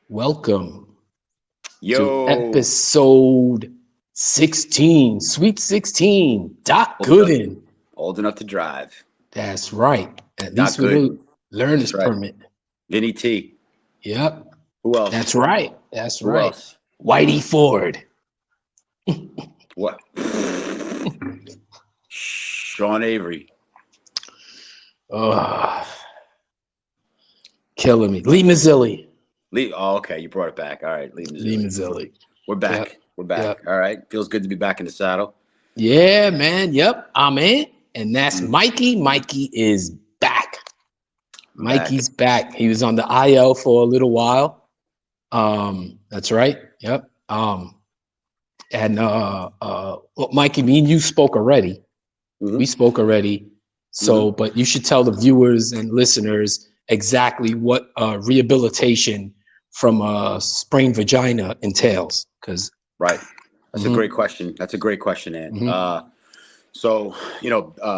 Welcome to Yo, episode 16, Sweet 16. Doc old enough, Gooden. old enough to drive. That's right. At Not least with a good. learner's That's right. permit. Vinny T. Yep. Who That's else? right. That's Who right. else? Whitey Ford. What? Sean Avery. Oh, killing me. Lee Mazzilli. Lee. Oh, okay. You brought it back. All right, Lee Lee Mazzilli. Mazzilli. We're Yep. back. We're back. Yep. All right. Feels good to be back in the saddle. Yeah, man. Yep. I'm in. And that's Mm, Mikey. Mikey is back. I'm back. Mikey's back. He was on the IL for a little while. That's right. Yep. Well, Mikey, me and you spoke already. We Hmm. spoke already. So, Hmm. but you should tell the viewers and listeners exactly what rehabilitation from a sprained vagina entails. Because, Right. That's a mm-hmm, great question. That's a great question, Ant. mm-hmm. So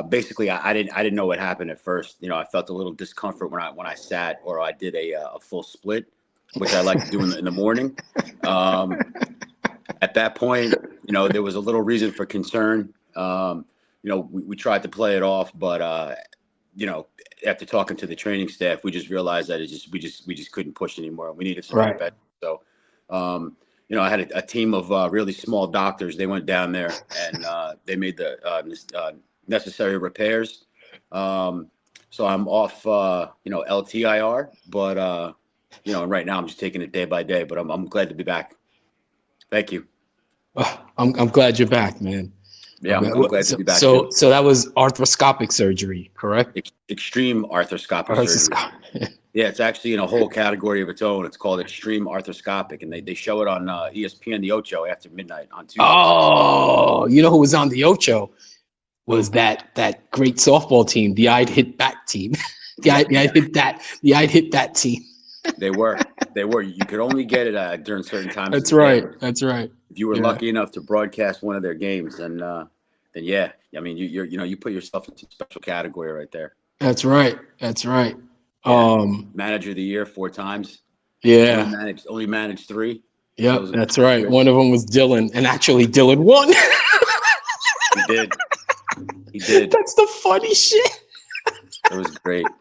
basically, I didn't know what happened at first. I felt a little discomfort when I sat or I did a full split, which I like to do in the morning. Um, at that point, there was a little reason for concern. We tried to play it off, but you know, after talking to the training staff, we just realized that we just couldn't push anymore. We needed some Right. intervention. So, I had a team of really small doctors. They went down there and they made the necessary repairs. Um, so I'm off, LTIR, but and right now I'm just taking it day by day. But I'm glad to be back. Thank you. I'm glad you're back, man. Yeah, I'm glad to So, be back so, too. so that was arthroscopic surgery, correct? Extreme arthroscopic surgery. Arthroscopic. Yeah, it's actually in a whole category of its own. It's called extreme arthroscopic, and they show it on ESPN the Ocho after midnight on Tuesdays. Oh, you know who was on the Ocho? Was Who? that great softball team, the I'd hit back team. Yeah, The I'd hit that team. they were. They were. You could only get it during certain times of That's the day. right. But That's right. if you were Yeah. lucky enough to broadcast one of their games, then yeah, I mean, you put yourself into a special category right there. That's right. That's right. Yeah, Um, manager of the year 4 times. Only yeah. managed three. So Yep, that's right. good. One of them was Dylan, and actually Dylan won. He did. He did. That's the funny shit. It was great. That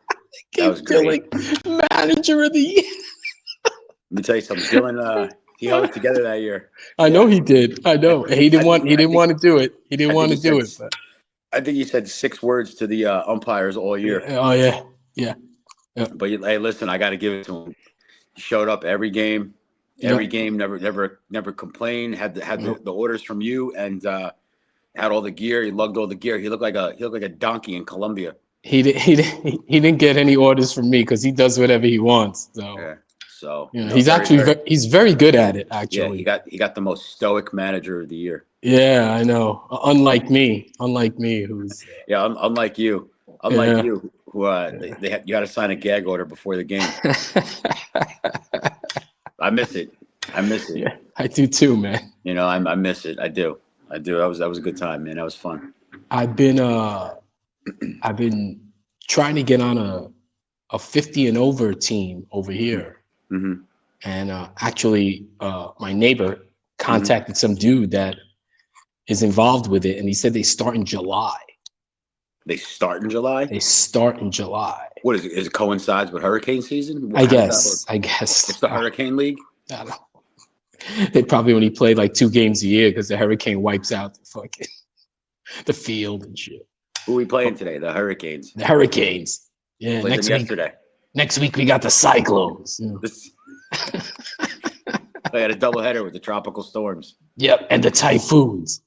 Gave was great. Dylan manager of the year. Let me tell you something. Dylan, he held it together that year. I know Yeah. he did. I I know. think He he, didn't I want. think, He I didn't think, want to do it. He didn't I think want he to do said, it. But I think he said 6 words to the umpires all year. yeah. Oh yeah. Yeah. Yep. But hey, listen, I got to give it to him. He showed up every Yep. game, never complained. Had Nope. the orders from you and had all the gear. He lugged all the gear. He looked like a donkey in Colombia. He didn't get any orders from me because he does whatever he wants. So Yeah. So he's very actually very he's very good at it. yeah. He Actually. got he got the most stoic manager of the year. Yeah, I know. Unlike me, who's Yeah, unlike you, yeah. who you had to sign a gag order before the game. I miss it. I miss it. Yeah, I do too, man. I miss it. I do. I do. That was a good time, man. That was fun. I've been uh I've been trying to get on a 50 and over team over here. Mm-hmm. And actually my neighbor Mm-hmm. contacted some dude that is involved with it, and he said they start in July. They start in July. They start in July. What is it? Is it coincides with hurricane season? I How does that work? guess. I guess. It's the Hurricane League. I don't know. They probably only play like 2 games a year because the hurricane wipes out the field and shit. Who are we But playing today? The Hurricanes. the Hurricanes. Yeah, Played them next week. yesterday. Next week we got the Cyclones. This They had a doubleheader with the tropical storms. Yep, and the Typhoons.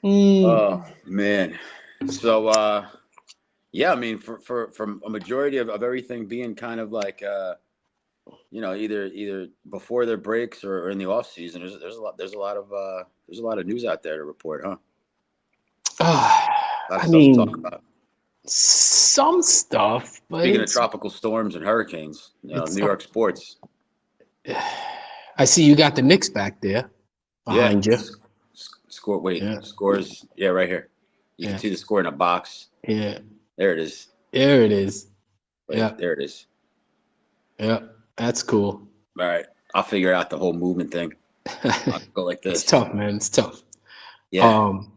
Mm. Oh man. So yeah, I mean for from a majority of everything being kind of like either before their breaks or in the off season, there's a lot of news out there to report, huh? A lot of I stuff to talk mean, about. some stuff, but Speaking of tropical storms and hurricanes, it's. New York sports. I see you got the Knicks back there Yeah. behind you. Score. Wait, Yeah, scores. Yeah, right here. You can yeah, see the score in a box. yeah. There it is. There it is. Wait, Yeah, there it is. Yeah, that's cool. All right, I'll figure out the whole movement thing. I'll go like It's this. tough, man. It's tough. Yeah. Um,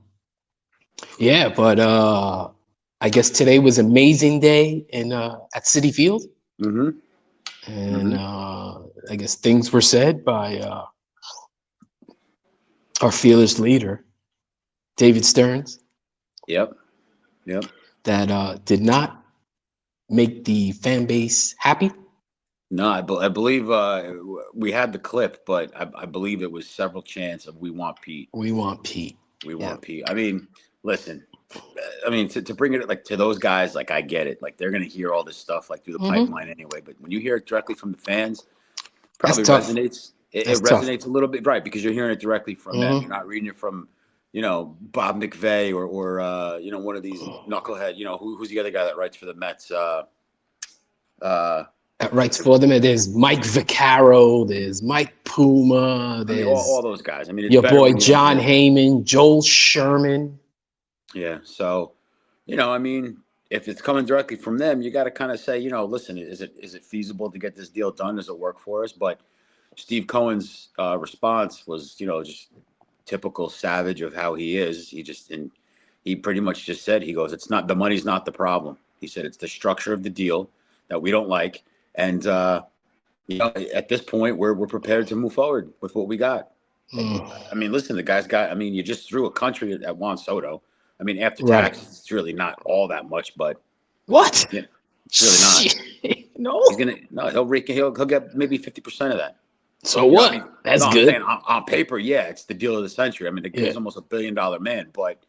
yeah, but I guess today was amazing day in at City Field, Mm-hmm. and Mm-hmm. I guess things were said by our fearless leader, David Stearns, Yep. Yep. that did not make the fan base happy. No, I believe we had the clip, but I believe it was several chants of "We want Pete, We want Pete. we Yeah. want Pete." I mean, listen, I mean to bring it like to those guys, like I get it, like they're gonna hear all this stuff like through the Hmm. pipeline anyway. But when you hear it directly from the fans, That's probably tough. resonates. It That's tough. resonates a little bit, right? Because you're hearing it directly from them. You're Hmm. not reading it from, Bob McVay or one of these knucklehead. Who's the other guy that writes for the Mets? Uh, That what's writes the for them. There's Mike Vaccaro. There's Mike Puma. I mean, all There's those guys. I mean, it's your better boy when you John hear. Heyman, Joel Sherman. Yeah. So, I mean, if it's coming directly from them, you got to kind of say, listen, is it feasible to get this deal done? Does it work for us? But Steve Cohen's response was, just typical savage of how he is. He pretty much just said, he goes, it's not, the money's not the problem. He said, it's the structure of the deal that we don't like. And, at this point, we're prepared to move forward with what we got. Mm, I mean, listen, the guy's got. I mean, you just threw a country at Juan Soto. I mean, after right. taxes, it's really not all that much, but What? yeah, it's really not. No. He's gonna no, he'll get maybe 50% of that. So I mean, what? That's no, I'm saying good. on paper, yeah, it's the deal of the century. I mean, Yeah. he's almost $1 billion man, but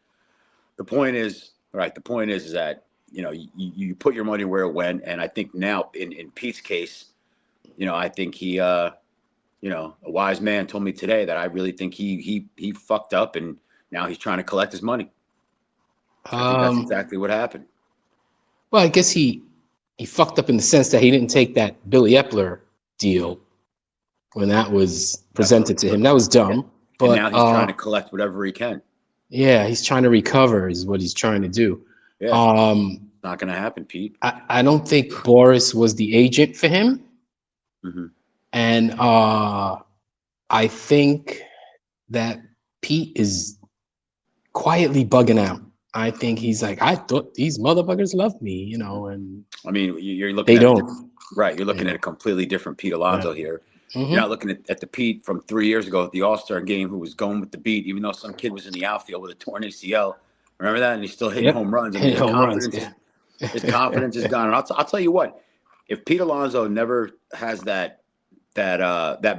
the point is, right? The point is that you put your money where it went, and I think now in Pete's case, I think a wise man told me today that I really think he fucked up and now he's trying to collect his money. I think that's Um. exactly what happened. Well, I guess he fucked up in the sense that he didn't take that Billy Epler deal when that was That's presented to him. That was yeah. dumb. And But now he's trying to collect whatever he can. yeah, he's trying to recover. Is what he's trying to do. Yeah, Um. not going to happen, Pete. I don't think Boris was the agent for him, Hmm. and I think that Pete is quietly bugging out. I think he's like, I thought these motherfuckers loved me, and I mean, you're looking they at don't. right. You're You looking at a know. completely different Pete Yeah. Alonso here. You're not Mm-hmm. looking at the Pete from 3 years ago at the All-Star game who was going with the beat, even though some kid was in the outfield with a torn ACL. Remember that? And he's still hitting home Yep. runs. I mean, Hit home runs. Yeah. his confidence is gone. And I'll tell you what, if Pete Alonso never has that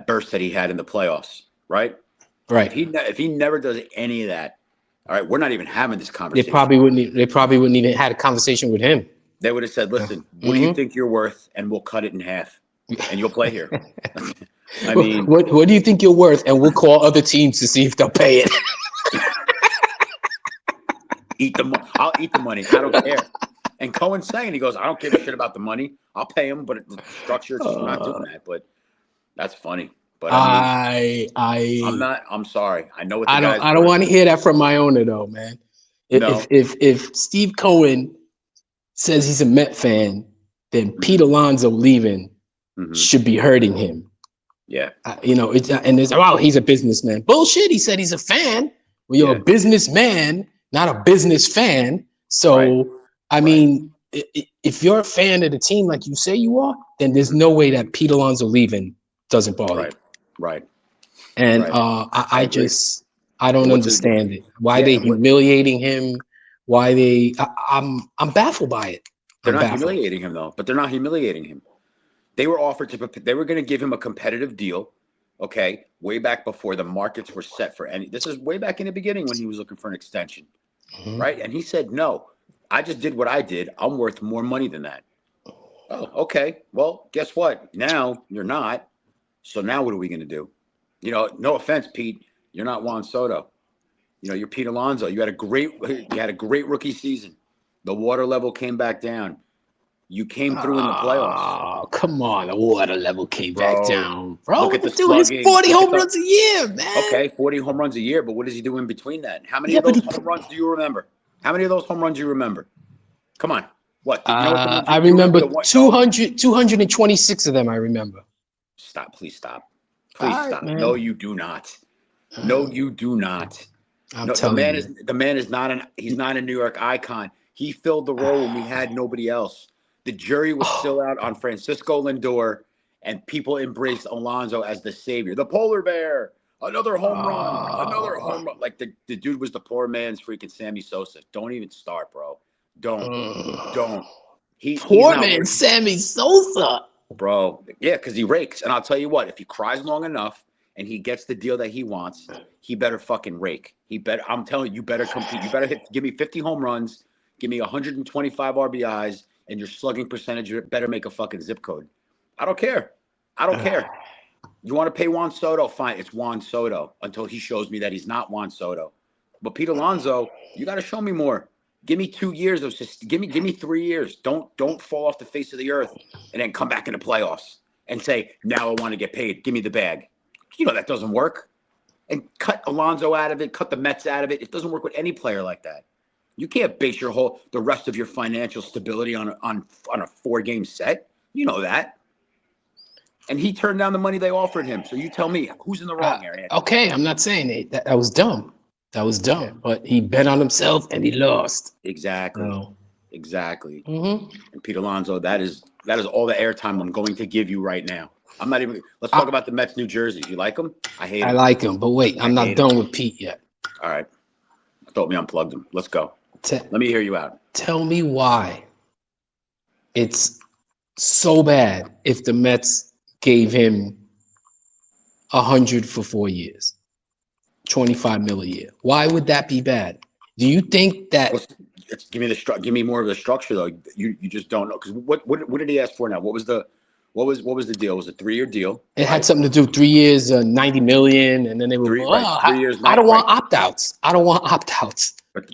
burst that he had in the playoffs, right? If Right. he never does any of that, all right, we're not even having this They conversation. probably wouldn't. They probably wouldn't even had a conversation with him. They would have said, "Listen, what do you Mm-hmm. think you're worth, and we'll cut it in half, and you'll play here." I mean, What do you think you're worth? And we'll call other teams to see if they'll pay it. I'll eat the money. I don't care. And Cohen's saying, he goes, "I don't give a shit about the money. I'll pay him, but the structure, it's just we're not doing that." But that's funny. But I mean, I I I'm sorry. I know what the I don't guy's I don't worth. want to hear that from my owner though, man. If No. if if Steve Cohen says he's a Met fan, then Pete Hmm. Alonso leaving Hmm. should be hurting him. Yeah. And there's he's a businessman. Bullshit. He said he's a fan. Well, you're Yeah. a businessman, not a business fan. Right. So I Right. mean, if you're a fan of the team like you say you are, then there's Hmm. no way that Pete Alonso leaving doesn't bother you. Right. Right. And Right. I agree. I don't And what's the understand it. Why yeah? they And what humiliating him? Why I'm baffled by it. they're I'm not baffled. humiliating him though. But they're not humiliating him. They were offered to. They were going to give him a competitive deal. Okay, way back before the markets were set for any. This is way back in the beginning when he was looking for an extension, Mhm. right? And he said, "No, I just did what I did. I'm worth more money than that." Oh, okay. Well, guess what? Now you're not. So now what are we going to do? No offense, Pete. You're not Juan Soto. You're Pete Alonso. You had a great rookie season. The water level came back down. You came through in the playoffs, Oh, come on. The water level came back bro. down. Bro, Look what at the the dude hits slugging. 40 Look at home the runs a year, man. okay, 40 home runs a year, but what does he do in between that? How many Yeah, of but those home runs do you remember? How many of those home runs do you remember? Come on. What? You know what the ones I you remember remember the one? No, 226 of them. I remember. stop. Please stop. All Please right, stop. No, man. you do not. No, you do not. I'm No, telling you. the man is not he's not a New York icon. He filled the role when we had nobody else. The jury was still out on Francisco Lindor, and people embraced Alonso as the savior. The polar bear, another home run, another Oh, home run. Like the dude was the poor man's freaking Sammy Sosa. Don't even start, bro. Don't, don't. He's poor not man, worth, Sammy Sosa. bro. Yeah, because he rakes. And I'll tell you what, if he cries long enough and he gets the deal that he wants, he better fucking rake. He better. I'm telling you, you better compete. You better give me 50 home runs, give me 125 RBIs, and your slugging percentage better make a fucking zip code. I don't care. I don't care. You want to pay Juan Soto? Fine, it's Juan Soto until he shows me that he's not Juan Soto. But Pete Alonso, you got to show me more. Give me 2 years of give me 3 years. Don't fall off the face of the earth and then come back in the playoffs and say now I want to get paid. Give me the bag. You know that doesn't work. And cut Alonso out of it. Cut the Mets out of it. It doesn't work with any player like that. You can't base the rest of your financial stability on a 4-game set. You know that. And he turned down the money they offered him. So you tell me who's in the wrong here, Anthony? Okay, I'm not saying it. That was dumb. That was Yeah, dumb. But he bet on himself and he lost. exactly. So, Exactly. mhm. And Pete Alonso, that is all the airtime I'm going to give you right now. I'm not even. Let's talk about the Mets, New Jersey. You like them? I hate I them. like him. But wait, I I'm not hate them. done with Pete yet. All right. I thought we unplugged him. Let's go. Te- Let me hear you out. Tell me why it's so bad if the Mets gave him 100 for 4 years, 25 mil a year. Why would that be bad? Do you think that Give me give me more of the structure though. You just don't know because what did he ask for now? What was the deal? Was it a 3-year deal? it had Right. something to do 3 years, 90 million, and then they were, Right. 3 years, I don't right. want opt-outs. I don't want opt-outs. But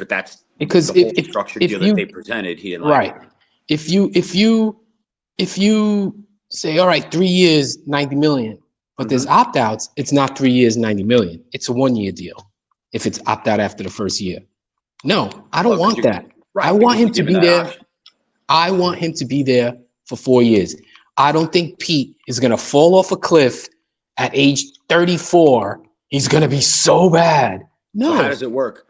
that's Because the whole structure if deal that you they presented. He didn't like right, it. if you say, all right, 3 years, 90 million, but there's opt-outs, it's not 3 years, 90 million. It's a 1-year deal if it's opt-out after the first year. No, I don't Well, because want you that. I right want because him you're to given be that there. option. I want him to be there for 4 years. I don't think Pete is going to fall off a cliff at age 34. He's going to be so bad. So how No. does it work?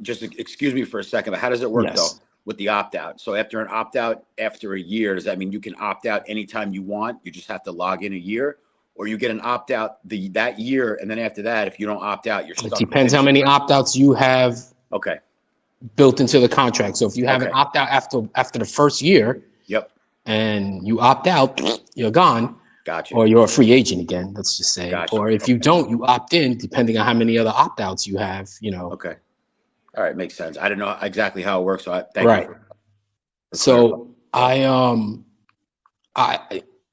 Just excuse me for a second, but how does it work though Yes. with the opt out? So after an opt out after a year, does that mean you can opt out anytime you want? You just have to log in a year, or you get an opt out that year, and then after that, if you don't opt out, you're It stuck depends how finishing many for. opt-outs you have Okay. built into the contract. So if you have an Okay. opt-out after the first year Yep. and you opt out, you're gone. Gotcha. Or you're a free agent again, let's just say. Gotcha. Or if you Okay. don't, you opt in, depending on how many other opt-outs you have. Okay. All right. Makes sense. I didn't know exactly how it works, so thank you Right. for clarifying. So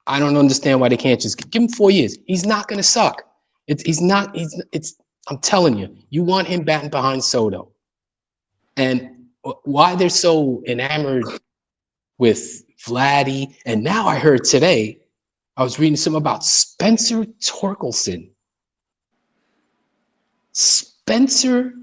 I don't understand why they can't just give him 4 years. He's not gonna suck. He's not, it's I'm telling you, you want him batting behind Soto. And why they're so enamored with Vladdy, and now I heard today, I was reading something about Spencer Torkelson. Spencer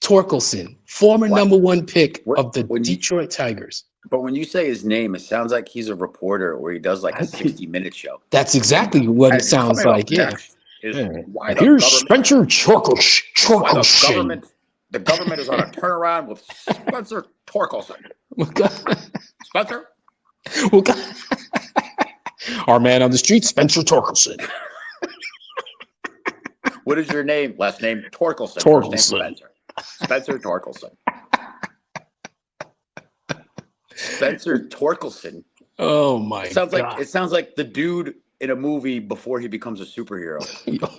Torkelson, former What? number 1 pick What? of the When you Detroit Tigers. But when you say his name, it sounds like he's a reporter where he does like a 60-minute show. That's And exactly what it and sounds coming up like. Yeah. next is Yeah. why And the here's government Spencer why Torkelson. the government is on a turnaround with Spencer Torkelson. Spencer, Our man on the street, Spencer Torkelson. what is your name? Last name Torkelson. First name Torkelson. Spencer. Spencer Torkelson. Spencer Torkelson. Oh my God. It sounds like the dude in a movie before he becomes a superhero.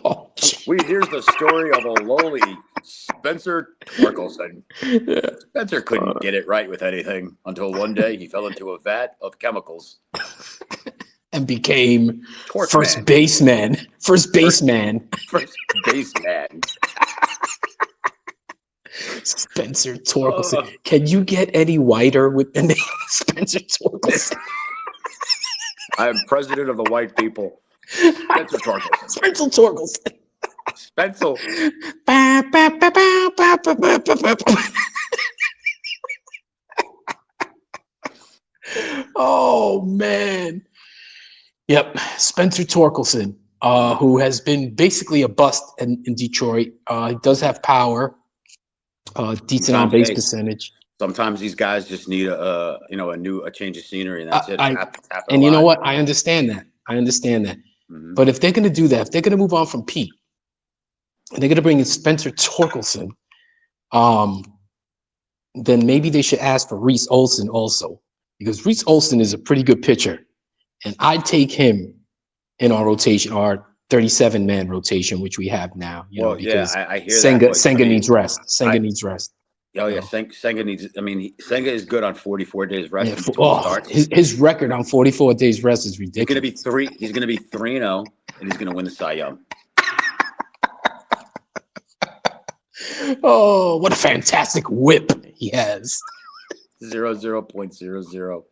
Oh, Here's the story of a lowly Spencer Torkelson. Spencer couldn't get it right with anything until one day he fell into a vat of chemicals. and became Torque first man. baseman. First First baseman. baseman. Spencer Torkelson. Can you get any whiter with the name Spencer Torkelson? I am president of the white people. Spencer Torkelson. Spencer Torkelson. Spencer. Oh man. Yep. Spencer Torkelson, who has been basically a bust in Detroit. He does have power, decent on Sometimes, base hey, percentage. sometimes these guys just need a change of scenery, and that's it. It's happened a And you know lot. what? I understand that. I understand that. Hmm. But if they're going to do that, if they're going to move on from Pete, and they're going to bring in Spencer Torkelson, um, then maybe they should ask for Reese Olson also, because Reese Olson is a pretty good pitcher, and I'd take him in our rotation, our 37-man rotation, which we have now. Well, yeah, Because I hear that, but I Senga mean, needs rest. I Senga needs rest. oh You yeah, know? Senga needs. I mean, Senga is good on 44 days Yeah. rest in between starts. His record on 44 days rest is He's going to be ridiculous. three. He's going to be 3-0, and he's going to win the Cy Young. Oh, what a fantastic whip he has. 0.001.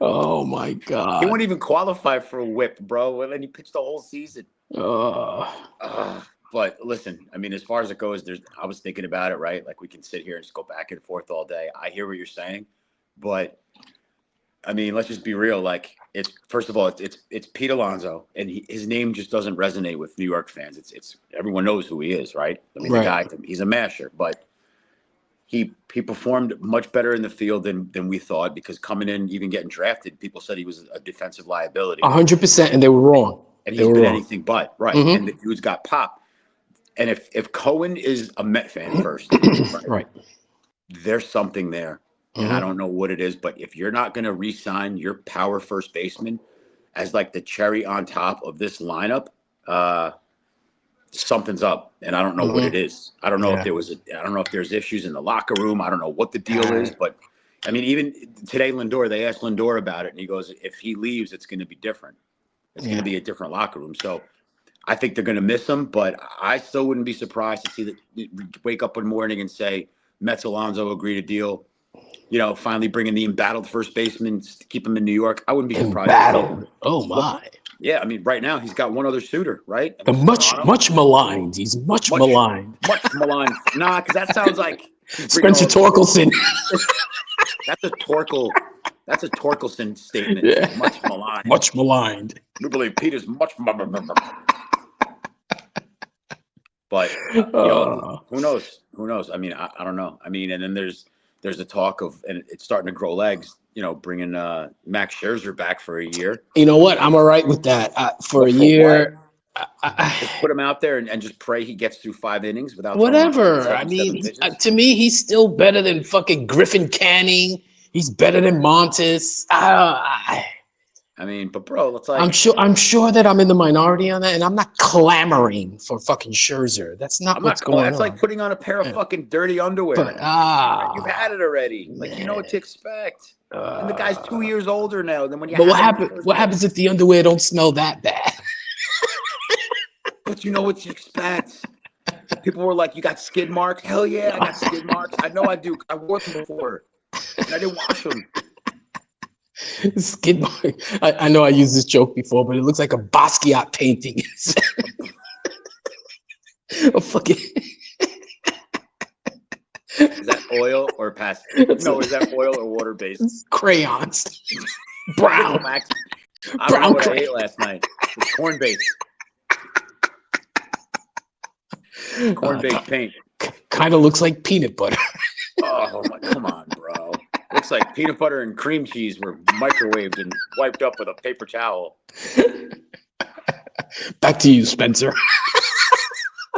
Oh my He God. won't even qualify for a whip, bro. And then he pitched the whole season. Uh, But listen, I mean, as far as it goes, I was thinking about it, right? Like we can sit here and just go back and forth all day. I hear what you're saying, but I mean, let's just be real. Like it's first of all, it's Pete Alonso, and his name just doesn't resonate with New York fans. It's everyone knows who he is, right? I mean, the right. guy, he's a masher, but he performed much better in the field than we thought, because coming in, even getting drafted, people said he was a defensive liability, 100%, and they were wrong. and They he's were been wrong. anything but, right. And the Mm-hmm. dude's got pop. And if Cohen is a Met fan first, right, Right. there's something there. And I Mm-hmm. don't know what it is, but if you're not going to re-sign your power first baseman as like the cherry on top of this lineup, uh, something's up, and I don't know what it Mm-hmm. is. I don't know if Yeah. I don't know if there's issues in the locker room. I don't know what the deal is, but I mean, even today, Lindor, they asked Lindor about it, and he goes, if he leaves, it's going to be different. It's going to be a different locker room. So I think they're going to miss him, but I still wouldn't be surprised to see that wake up one morning and say Mets Alonso agreed a deal. Finally bringing the embattled first baseman to keep him in New York. I wouldn't be surprised to see that. Embattled. Oh Well, my. yeah, I mean, right now he's got one other suitor, right? I The mean, he's Toronto. much maligned. He's much Much, maligned. much maligned. Nah, because that sounds like he's bringing Spencer all. Torkelson. That's a Torkel. That's a Torkelson statement. Yeah. Much maligned. Much maligned. We believe Peter's much. But Uh, who knows? Who knows? I mean, I don't know. I mean, and then there's a talk of, and it's starting to grow legs. Bringing Max Scherzer back for a year. you know what? I'm all right with that. For But a for what? year, Just put him out there and just pray he gets through 5 innings without throwing like whatever. I 77 mean, pitches. to me, he's still better than fucking Griffin Canning. He's better than Montes. I mean, but bro, it's I'm like sure. I'm sure that I'm in the minority on that, and I'm not clamoring for fucking Scherzer. That's not I'm what's not. going That's like on. putting on a pair of Yeah. fucking dirty underwear. But You've had it already. Like you know man, what to expect. And the guy's 2 uh, years older now than when you but had him in the first What place. happens if the underwear don't smell that bad? But you know what to expect. People were like, "You got skid marks?" Hell yeah, I got skid marks. I know I do. I wore them before, and I didn't wash them. Skid mark. I know I used this joke before, but it looks like a Basquiat painting. A fucking. Is that oil or past? No, is that oil or water based? Crayons. Nickel Brown. Max. I don't know Brown what I crayon. ate last night. It's corn based. Corn based paint. Kind of looks like peanut butter. Oh my! Come on, bro. Looks like peanut butter and cream cheese were microwaved and wiped up with a paper towel. Back to you, Spencer.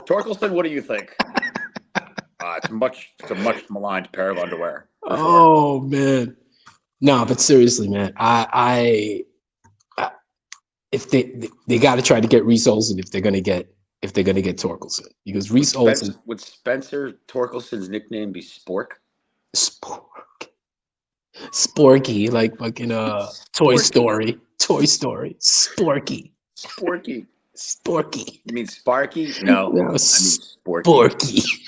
Torkelson, what do you think? It's a much maligned pair of underwear for sure. Oh man. No, but seriously, man, I if they got to try to get Reese Olson if they're gonna get Torkelson, because Reese Olson Would Spencer Torkelson's nickname be Spork? Sporky, like fucking Sporky. Toy Story, Sporky, Sporky. Sporky. You mean Sparky? No, No, I mean Sporky. Sporky.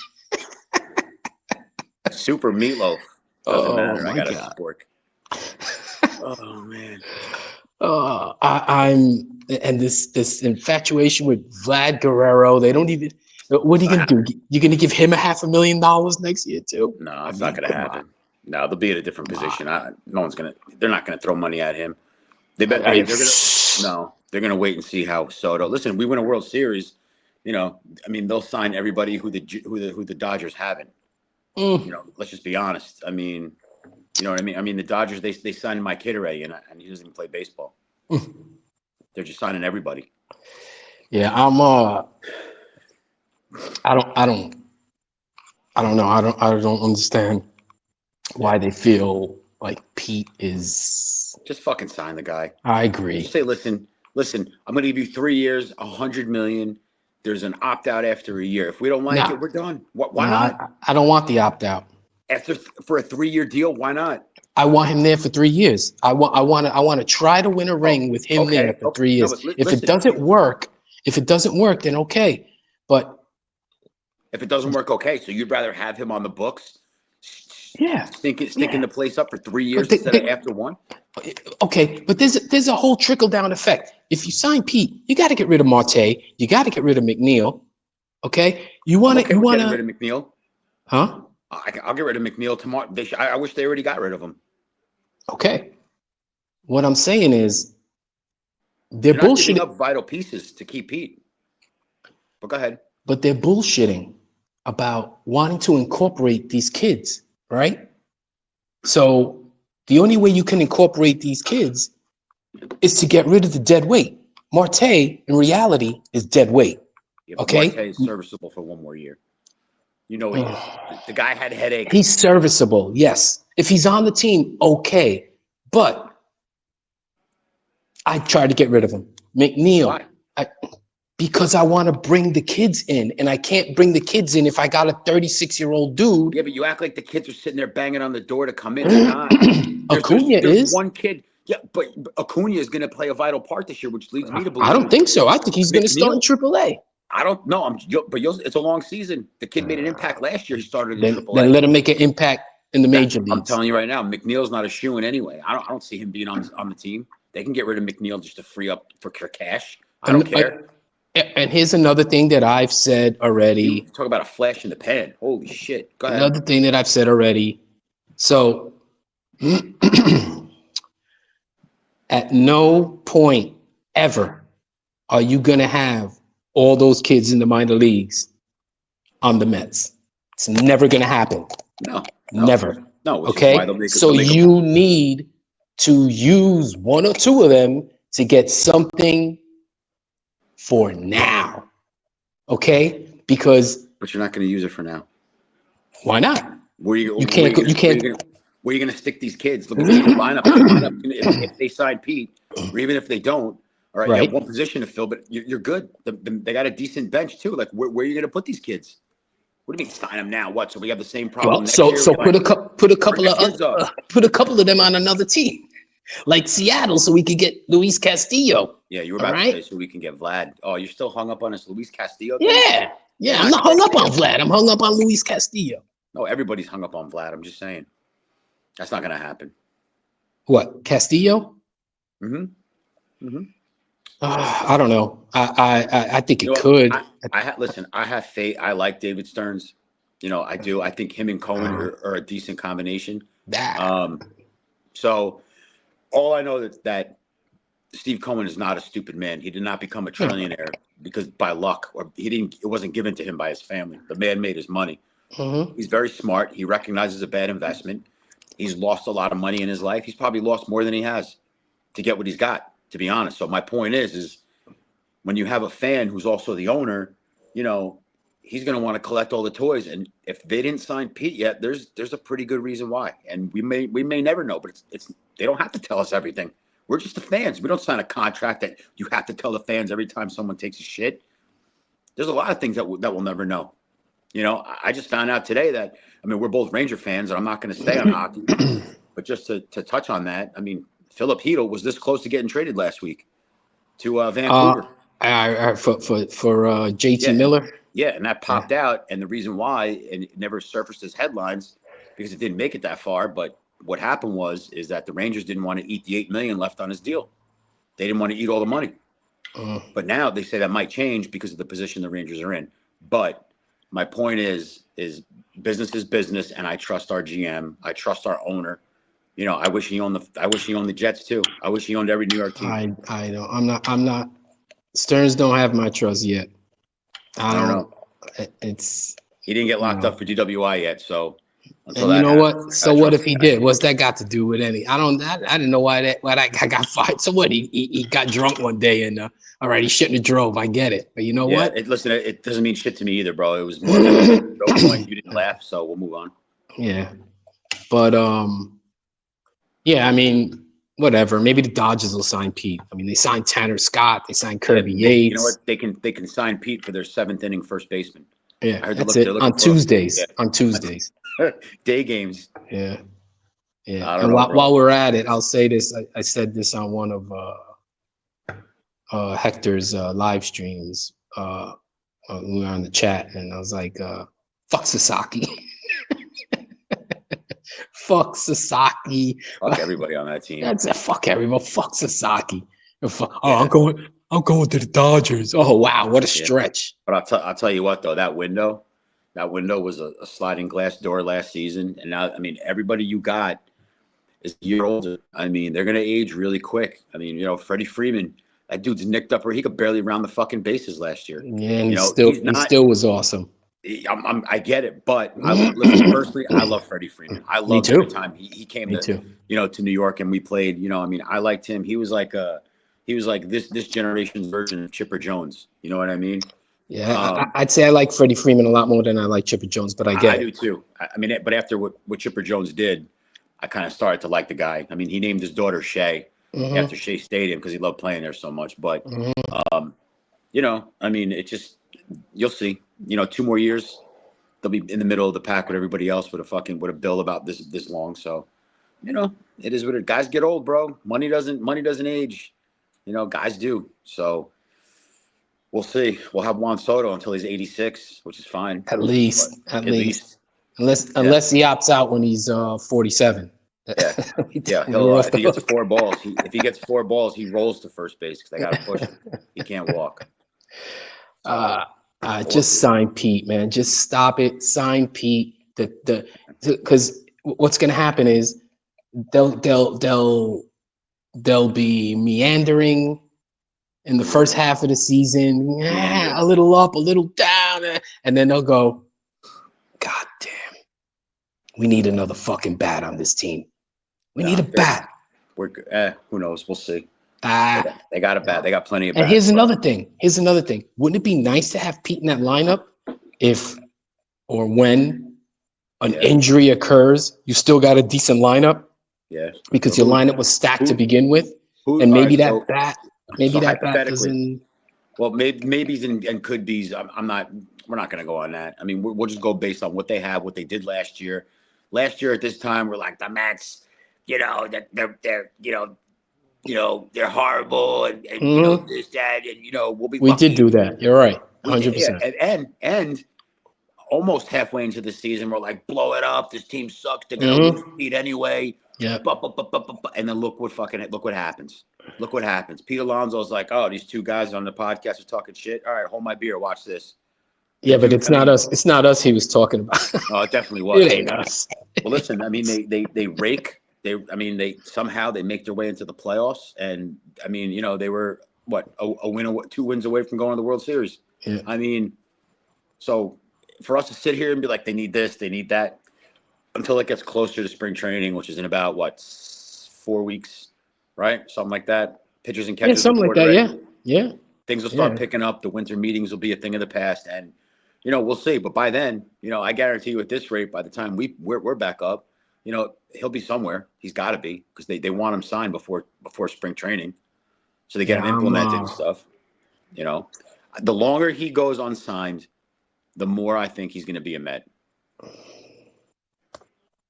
Super Meatloaf. Doesn't Oh matter. I my got a god. Spork. Oh man. I'm and this infatuation with Vlad Guerrero. They don't even. What are you gonna do? You're gonna give him $500,000 next year too? No, I it's not mean, going to come on, happen. No, they'll be at a different come on. position. No one's going to. They're not going to throw money at him. They bet they're gonna no, they're gonna wait and see how Soto. Listen, we win a World Series. I mean, they'll sign everybody who the Dodgers haven't. Let's just be honest. I mean, you know what I mean? I mean, the Dodgers they signed Mike Kitteray, and he doesn't even play baseball. They're just signing everybody. Yeah, I don't know. I don't understand why they feel like Pete is. Just fucking sign the guy. I agree. Just say, listen. I'm going to give you 3 years, $100 million. There's an opt out after a year. If we don't like it, we're done. Why not? I don't want the opt out. For a 3-year deal, why not? I want him there for 3 years. I want to try to win a ring with him there for 3 years. No, if it doesn't work, then okay. But if it doesn't work, okay. So you'd rather have him on the books, stinking the place up for 3 years instead of after one? Okay, but there's a whole trickle down effect. If you sign Pete, you got to get rid of Marte. You got to get rid of McNeil. Okay, you want to get rid of McNeil? Huh? I'll get rid of McNeil tomorrow. I wish they already got rid of him. Okay. What I'm saying is they're not bullshitting. Giving up vital pieces to keep Pete. But go ahead. But they're bullshitting about wanting to incorporate these kids, right? So the only way you can incorporate these kids is to get rid of the dead weight. Marte, in reality, is dead weight. Yeah, okay. Marte is serviceable for 1 more year. You know he is. The guy had headaches. He's serviceable, yes. If he's on the team, okay. But I tried to get rid of him. McNeil. Why? Because I want to bring the kids in, and I can't bring the kids in if I got a 36-year-old dude. Yeah, but you act like the kids are sitting there banging on the door to come in. They're not. There's one kid. Yeah, but Acuna is going to play a vital part this year, which leads me to believe. I don't think so. I think he's going to start in AAA. I don't know. It's a long season. The kid made an impact last year. He started in AAA. Then let him make an impact in the major leagues. I'm telling you right now, McNeil's not a shoo-in anyway. I don't see him being on the team. They can get rid of McNeil just to free up for cash. I don't care. And here's another thing that I've said already. You talk about a flash in the pan. Holy shit. Go ahead. Another thing that I've said already. So at no point ever are you going to have all those kids in the minor leagues on the Mets. It's never going to happen. No. Never. No. Okay. So you need to use 1 or 2 of them to get something for now. Okay? Because. But you're not going to use it for now. Why not? Where are you going to stick these kids? Look at the lineup. If they sign Pete, or even if they don't, all right, you have one position to fill, but you're good. They got a decent bench too. Like, where are you going to put these kids? What do you mean sign them now? What? So we have the same problem next year? So put a couple of them on another team, like Seattle, so we could get Luis Castillo. Yeah, you were about to say so we can get Vlad. Oh, you're still hung up on this Luis Castillo thing? Yeah. I'm not hung up on Vlad. I'm hung up on Luis Castillo. No, everybody's hung up on Vlad. I'm just saying. That's not going to happen. What? Castillo? I don't know. I think it could. Listen, I have faith. I like David Stearns. I do. I think him and Cohen are a decent combination. So all I know that Steve Cohen is not a stupid man. He did not become a trillionaire because by luck, or it wasn't given to him by his family. The man made his money. He's very smart. He recognizes a bad investment. He's lost a lot of money in his life. He's probably lost more than he has to get what he's got, to be honest. So my point is when you have a fan who's also the owner, he's going to want to collect all the toys. And if they didn't sign Pete yet, there's a pretty good reason why. And we may never know, but it's they don't have to tell us everything. We're just the fans. We don't sign a contract that you have to tell the fans every time someone takes a shit. There's a lot of things that we'll never know. I just found out today that, we're both Ranger fans, and I'm not going to stay on hockey. But just to touch on that, Philip Hedl was this close to getting traded last week to Vancouver. For JT Miller? Yeah, and that popped out. And the reason why, and it never surfaced as headlines because it didn't make it that far. But what happened is that the Rangers didn't want to eat the $8 million left on his deal. They didn't want to eat all the money. But now they say that might change because of the position the Rangers are in. But my point is business is business, and I trust our GM. I trust our owner. I wish he owned the Jets too. I wish he owned every New York team. I don't. I'm not. Stearns don't have my trust yet. I don't don't. know. It's He didn't get locked no. up for DWI yet, so until And you that know happens, what? I So gotta what trust if the he guy. did? What's that got to do with any? I didn't know why that guy got fired. So what? He got drunk one day and all right, he shouldn't have drove. I get it, but you know Yeah, what? listen, it doesn't mean shit to me either, bro. It was more of like a joke point. You didn't laugh, so we'll move on. Yeah, but yeah. I mean, whatever. Maybe the Dodgers will sign Pete. I mean, they signed Tanner Scott. They signed Yeah, Kirby you know Yates. what? They can sign Pete for their seventh inning first baseman. Yeah, I heard that's they're it. looking On for Tuesdays. On Tuesdays. day games. Yeah. Yeah. I don't And know, while bro. we're at it, I'll say this. I said this on one of Hector's live streams. We were on the chat, and I was like, "Fuck Sasaki, fuck Sasaki." Fuck everybody on that team. That's a fuck everyone. Fuck Sasaki. Yeah, I'm going to the Dodgers. Oh wow, what a yeah. stretch. But I'll tell you what though, that window was a sliding glass door last season, and now I mean everybody you got is a year older. I mean they're gonna age really quick. I mean Freddie Freeman, that dude's nicked up where he could barely round the fucking bases last year. Yeah, and He's he not. still was awesome. I get it, but I listen personally. I love Freddie Freeman. I Me loved every too. time he came Me to too. to New York and we played. I mean, I liked him. He was like this generation's version of Chipper Jones. You know what I mean? Yeah, I'd say I like Freddie Freeman a lot more than I like Chipper Jones, but I get I it. do too. I mean, but after what Chipper Jones did, I kind of started to like the guy. I mean, he named his daughter Shay after Mm-hmm. Shea Stadium because he loved playing there so much. But Mm-hmm. I mean, it just you'll see. 2 more years, they'll be in the middle of the pack with everybody else with a bill about this long. So it is what it. Guys get old, bro. Money doesn't age. Guys do. So we'll see. We'll have Juan Soto until he's 86, which is fine. At But least, at least, yeah, unless he opts out when he's 47. yeah, yeah. He'll We're off if the he gets hook. 4 balls, he rolls to first base because they got to push him. He can't walk. So we'll Just see. sign Pete, man. Just stop it. Sign Pete. Because what's going to happen is they'll they'll they'll they'll be meandering in the first half of the season, Meandering. a little up, a little down, and then they'll go, God damn, we need another fucking bat on this team. We need a No, bat. who knows? We'll see. Ah, They got a bat. They got plenty of and bats, here's bro. another thing. Here's another thing. Wouldn't it be nice to have Pete in that lineup if or when an Yeah, injury occurs, you still got a decent lineup yeah. So because your lineup was stacked to begin with, and All right. maybe So that bat hypothetically, doesn't. well, maybes and could be's. I'm not. We're not going to go on that. I mean, we'll just go based on what they have, what they did last year. Last year at this time, we're like the Mets. That they're they're horrible and Mhm. this that and we'll be We did lucky. do that. You're right, We did, yeah, 100%. and almost halfway into the season, we're like, blow it up. This team sucks. They're gonna lose Mm-hmm. Pete anyway. Yeah. And then look what happens. Look what happens. Pete Alonso's like, oh, these two guys on the podcast are talking shit. All right, hold my beer. Watch this. The Yeah, but dude. it's I not mean, us. It's not us he was talking about. oh, it definitely It was. ain't us. Well, listen. I mean, they rake. They somehow they make their way into the playoffs, and I mean, they were what a win, 2 wins away from going to the World Series. Yeah. I mean, so for us to sit here and be like, they need this, they need that, until it gets closer to spring training, which is in about 4 weeks, right? Something like that. Pitchers and Yeah, catchers something like report that. already. Yeah. Yeah. Things will start Yeah. picking up. The winter meetings will be a thing of the past, and we'll see. But by then, I guarantee you, at this rate, by the time we're back up, he'll be somewhere. He's got to be because they want him signed before spring training, so they get Yeah. him implemented and stuff. The longer he goes unsigned, the more I think he's going to be a Met.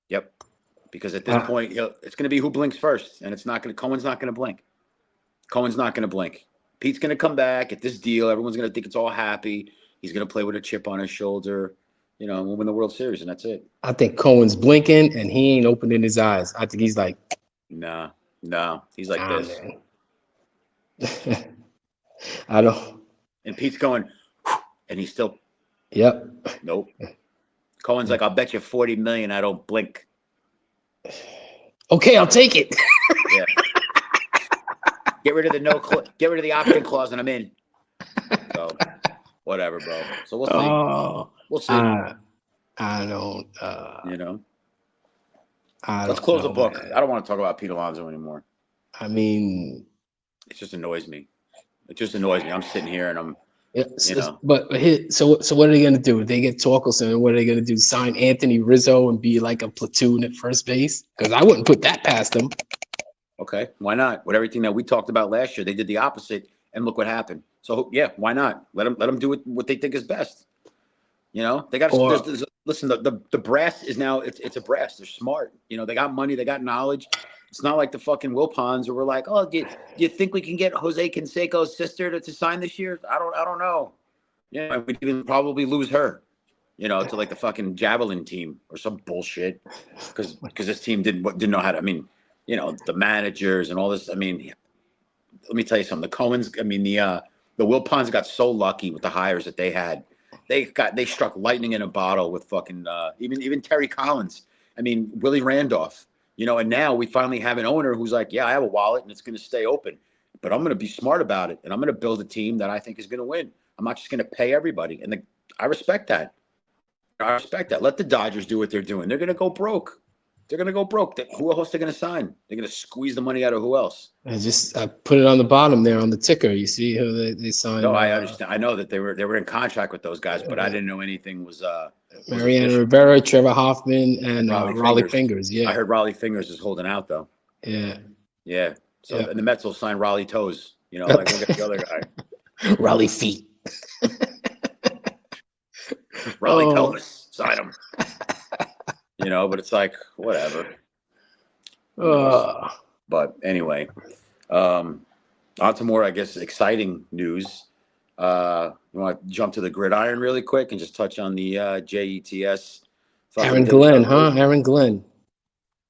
Yep. Because at this point, it's going to be who blinks first, and Cohen's not going to blink. Cohen's not going to blink. Pete's going to come back at this deal. Everyone's going to think it's all happy. He's going to play with a chip on his shoulder. We'll win the World Series, and that's it. I think Cohen's blinking and he ain't opening his eyes. I think he's like, No, he's like this. man. I don't. And Pete's going, and he's still, Yep. nope. Cohen's like, I'll bet you $40 million I don't blink. Okay, I'll take it. Yeah. Get rid of get rid of the option clause, and I'm in. So whatever, bro. So we'll see. Oh, We'll see. I don't. You know. I Let's don't close the know, book. man. I don't want to talk about Pete Alonso anymore. I mean, It just annoys me. It just annoys me. I'm sitting here and I'm, yeah, you know. so what are they gonna do? If they get Torkelson, what are they gonna do? Sign Anthony Rizzo and be like a platoon at first base? Because I wouldn't put that past them. Okay, why not? With everything that we talked about last year, they did the opposite, and look what happened. So yeah, why not? Let them do what they think is best. You know, they got Or listen. The brass is now it's a brass. They're smart. You know, they got money, they got knowledge. It's not like the fucking Wilpons where we're like, oh, do you think we can get Jose Canseco's sister to sign this year? I don't know. You know, we'd even probably lose her. You know, to like the fucking javelin team or some bullshit because this team didn't know how to. I mean, you know, the managers and all this. I mean, let me tell you something. The Cohens, I mean, the Wilpons got so lucky with the hires that they had. They struck lightning in a bottle with fucking even Terry Collins. I mean, Willie Randolph. You know, and now we finally have an owner who's like, yeah, I have a wallet and it's going to stay open, but I'm going to be smart about it and I'm going to build a team that I think is going to win. I'm not just going to pay everybody, and I respect that. I respect that. Let the Dodgers do what they're doing. They're going to go broke. They're going to go broke. Who else are they going to sign? They're going to squeeze the money out of who else? I put it on the bottom there on the ticker. You see who they No, signed? I understand. I know that they were in contract with those guys, but I didn't know anything was Mariano official. Rivera, Trevor Hoffman, and Raleigh Raleigh Fingers. Fingers. I Yeah, heard Raleigh Fingers is holding out though. yeah, Yeah. So yeah. and the Mets will sign Raleigh Toes. You know, like we'll get the other guy, Raleigh feet. Raleigh Oh, Pelvis. Sign him. You know, but it's like whatever. Who knows? uh, But anyway, on to more, I guess, exciting news. You want to jump to the gridiron really quick and just touch on the JETS fucking Aaron thing Glenn, huh? celebration? Aaron Glenn.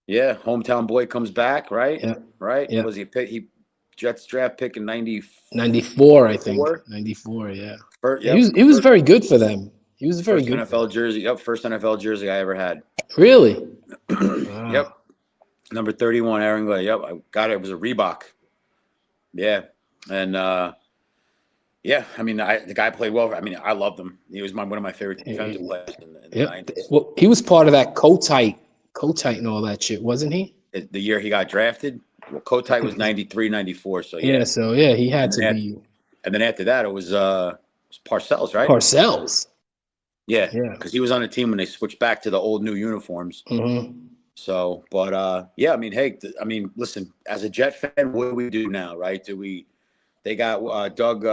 Yeah, hometown boy comes back, right? Yeah, Right? yeah. Was he pick? He Jets draft pick in '94, I think. '94. '94. Yeah. First, Yeah, yep, he was very good for them. He was very first good for them. NFL jersey. Yep, first NFL jersey I ever had. Really? Yep, Wow. number 31, Aaron Glenn. Yep, I got it. It was a Reebok. Yeah, and yeah, I mean, the guy played well. I mean, I loved him. He was one of my favorite defensive players in the Yep. 90s. Well, he was part of that co-tight and all that shit, wasn't he? The year he got drafted, well, Kotite was 93, 94. So Yeah. yeah, So yeah, he had and to then after, be and then after that, it was Parcells, right? Parcells. Yeah, Yeah. because he was on the team when they switched back to the old new uniforms. Hmm. So, but yeah, I mean, hey, I mean, listen, as a Jet fan, what do we do now, right? They got Doug,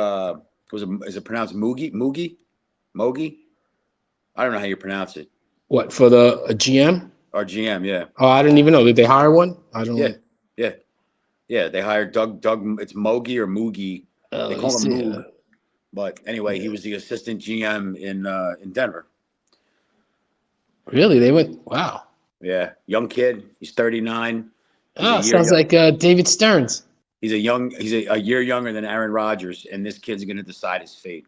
is it pronounced Moogie? Moogie? Mogi? I don't know how you pronounce it. What for the GM? Our GM, yeah. Oh, I didn't even know. Did they hire one? I Yeah, don't. yeah, yeah. They hired Doug, it's Mogi or Moogie. They Let me call him see. Moog. But anyway, he was the assistant GM in Denver. Really? They went. Wow. Yeah, young kid. He's 39. He's a Ah, year sounds young. like David Stearns. He's a year younger than Aaron Rodgers, and this kid's going to decide his fate.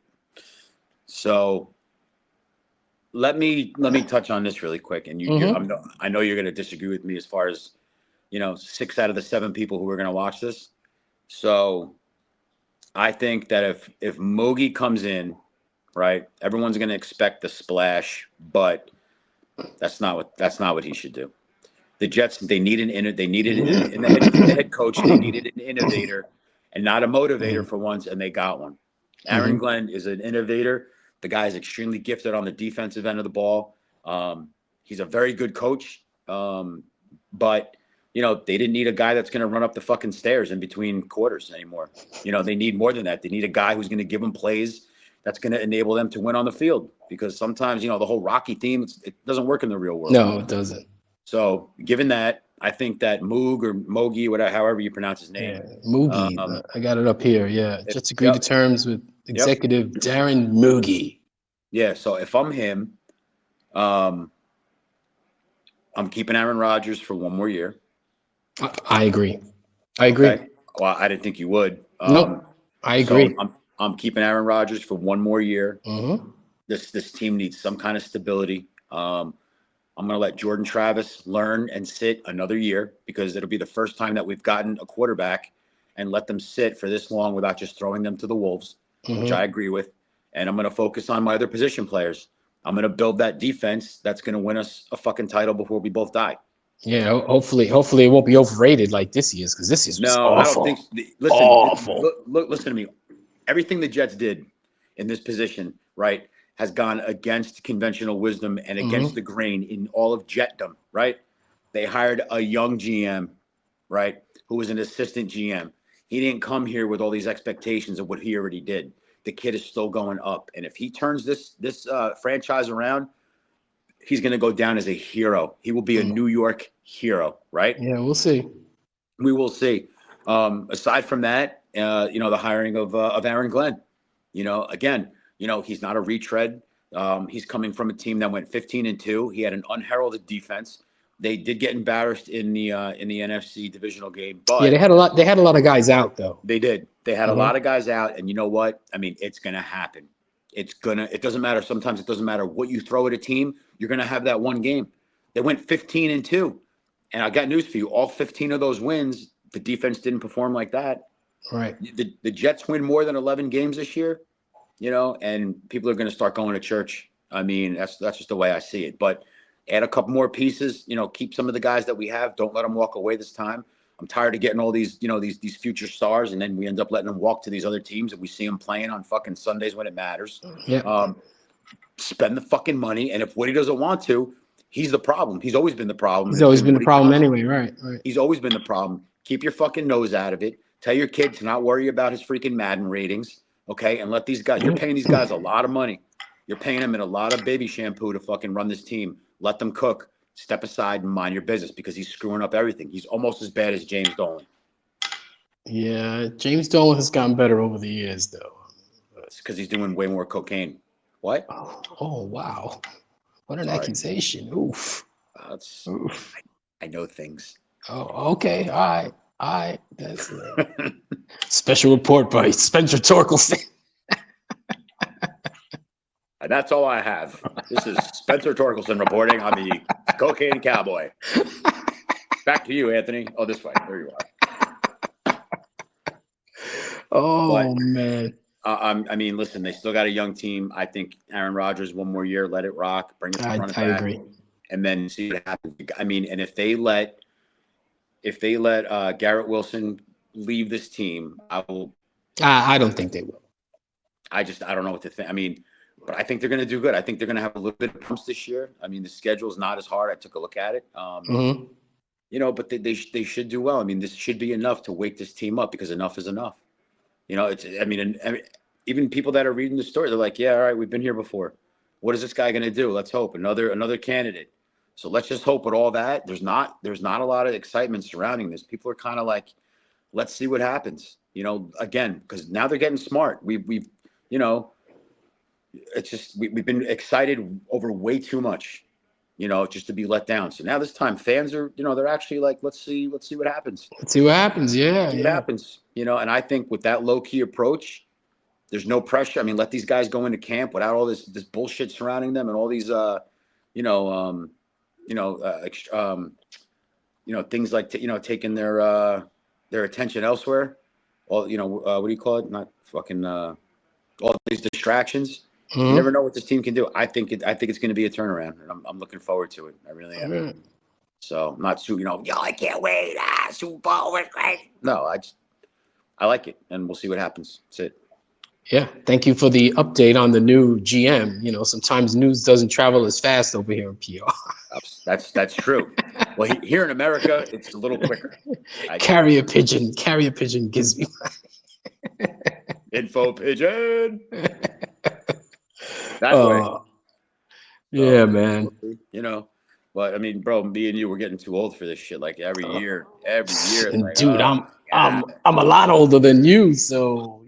So let me touch on this really quick. And Hmm. I know you're going to disagree with me as far as 6 out of the 7 people who are going to watch this. So I think that if Mogi comes in, right, everyone's going to expect the splash, but that's not what he should do. The Jets they needed in the head coach. They needed an innovator and not a motivator for once, and they got one. Aaron Hmm. Glenn is an innovator. The guy is extremely gifted on the defensive end of the ball. He's a very good coach, but they didn't need a guy that's going to run up the fucking stairs in between quarters anymore. They need more than that. They need a guy who's going to give them plays that's going to enable them to win on the field. Because sometimes the whole Rocky theme it doesn't work in the real world. No, it doesn't. So, given that, I think that Moog or Mogi, whatever, however you pronounce his Yeah, name, Moogie. um, I got it up here. Yeah, just agreed to yep, terms with yep, executive Darren Moogie. yeah. So if I'm him, um, I'm keeping Aaron Rodgers for one more year. I agree. I agree. Okay. Well, I didn't think you would. Nope. I So agree. I'm keeping Aaron Rodgers for one more year. Hmm. This team needs some kind of stability. I'm going to let Jordan Travis learn and sit another year because it'll be the first time that we've gotten a quarterback and let them sit for this long without just throwing them to the wolves, which I agree with. And I'm going to focus on my other position players. I'm going to build that defense that's going to win us a fucking title before we both die. Yeah, hopefully it won't be overrated like this year's, because this year's was No, I don't think. awful. Listen, Awful. look, listen to me. Everything the Jets did in this position, right, has gone against conventional wisdom and against the grain in all of Jetdom, right? They hired a young GM, right, who was an assistant GM. He didn't come here with all these expectations of what he already did. The kid is still going up, and if he turns this franchise around, he's going to go down as a hero. He will be a New York hero, right? Yeah, we'll see. We will see. Aside from that, the hiring of Aaron Glenn, again, he's not a retread. He's coming from a team that went 15-2. He had an unheralded defense. They did get embarrassed in the NFC divisional game, Yeah, but they had a lot of guys out though. they did. They had a lot of guys out, and you know what? I mean, it's gonna happen. It doesn't matter. Sometimes it doesn't matter what you throw at a team. You're gonna have that one game. They went 15-2. And I got news for you. All 15 of those wins, the defense didn't perform like that. Right. The Jets win more than 11 games this year, and people are going to start going to church. I mean, that's just the way I see it. But add a couple more pieces, keep some of the guys that we have. Don't let them walk away this time. I'm tired of getting all these, these future stars, and then we end up letting them walk to these other teams, and we see them playing on fucking Sundays when it matters. Yeah. Spend the fucking money, and if Woody doesn't want to, he's the problem. He's always been the problem. He's It's always been been the Woody problem Johnson. anyway. Right. He's always been the problem. Keep your fucking nose out of it. Tell your kid to not worry about his freaking Madden ratings, okay? And let these guys. You're paying these guys a lot of money. You're paying them in a lot of baby shampoo to fucking run this team. Let them cook. Step aside and mind your business because he's screwing up everything. He's almost as bad as James Dolan. Yeah, James Dolan has gotten better over the years, though. It's because he's doing way more cocaine. What? Oh wow. What an Sorry. accusation. Oof. Oof. I know things. Oh, okay. All right. That's special report by Spencer Torkelson. And that's all I have. This is Spencer Torkelson reporting on the Cocaine Cowboy. Back to you, Anthony. Oh, this way. There you are. Oh, man. I mean, listen, they still got a young team. I think Aaron Rodgers, one more year, let it rock, run it I back, agree. and then see what happens. I mean, and if they let Garrett Wilson leave this team, I don't think they will. I don't know what to think. I mean, but I think they're going to do good. I think they're going to have a little bit of bumps this year. I mean, the schedule's not as hard. I took a look at it. But they should do well. I mean, this should be enough to wake this team up because enough is enough. I mean, even people that are reading the story, they're like, yeah, all right, we've been here before. What is this guy going to do? Let's hope another candidate. So let's just hope with all that. There's not a lot of excitement surrounding this. People are kind of like, let's see what happens. Again, because now they're getting smart. We've it's just we've been excited over way too much, just to be let down. So now this time fans are, they're actually like, let's see what happens. Let's see what happens. Yeah. See what happens. And I think with that low key approach, there's no pressure. I mean, let these guys go into camp without all this bullshit surrounding them and all these things like taking their attention elsewhere. All what do you call it? Not fucking all these distractions. You never know what this team can do. I think it's going to be a turnaround, and I'm looking forward to it. I really am. So I'm not I can't wait. Super Bowl was great. No, I like it, and we'll see what happens. That's it. Yeah. Thank you for the update on the new GM. Sometimes news doesn't travel as fast over here in PR. That's true. Well, here in America, it's a little quicker. Carrier pigeon gives me info pigeon. That way. Yeah, man. But I mean, bro, me and you, we're getting too old for this shit. Like every year. And Like, dude, I'm a lot older than you, so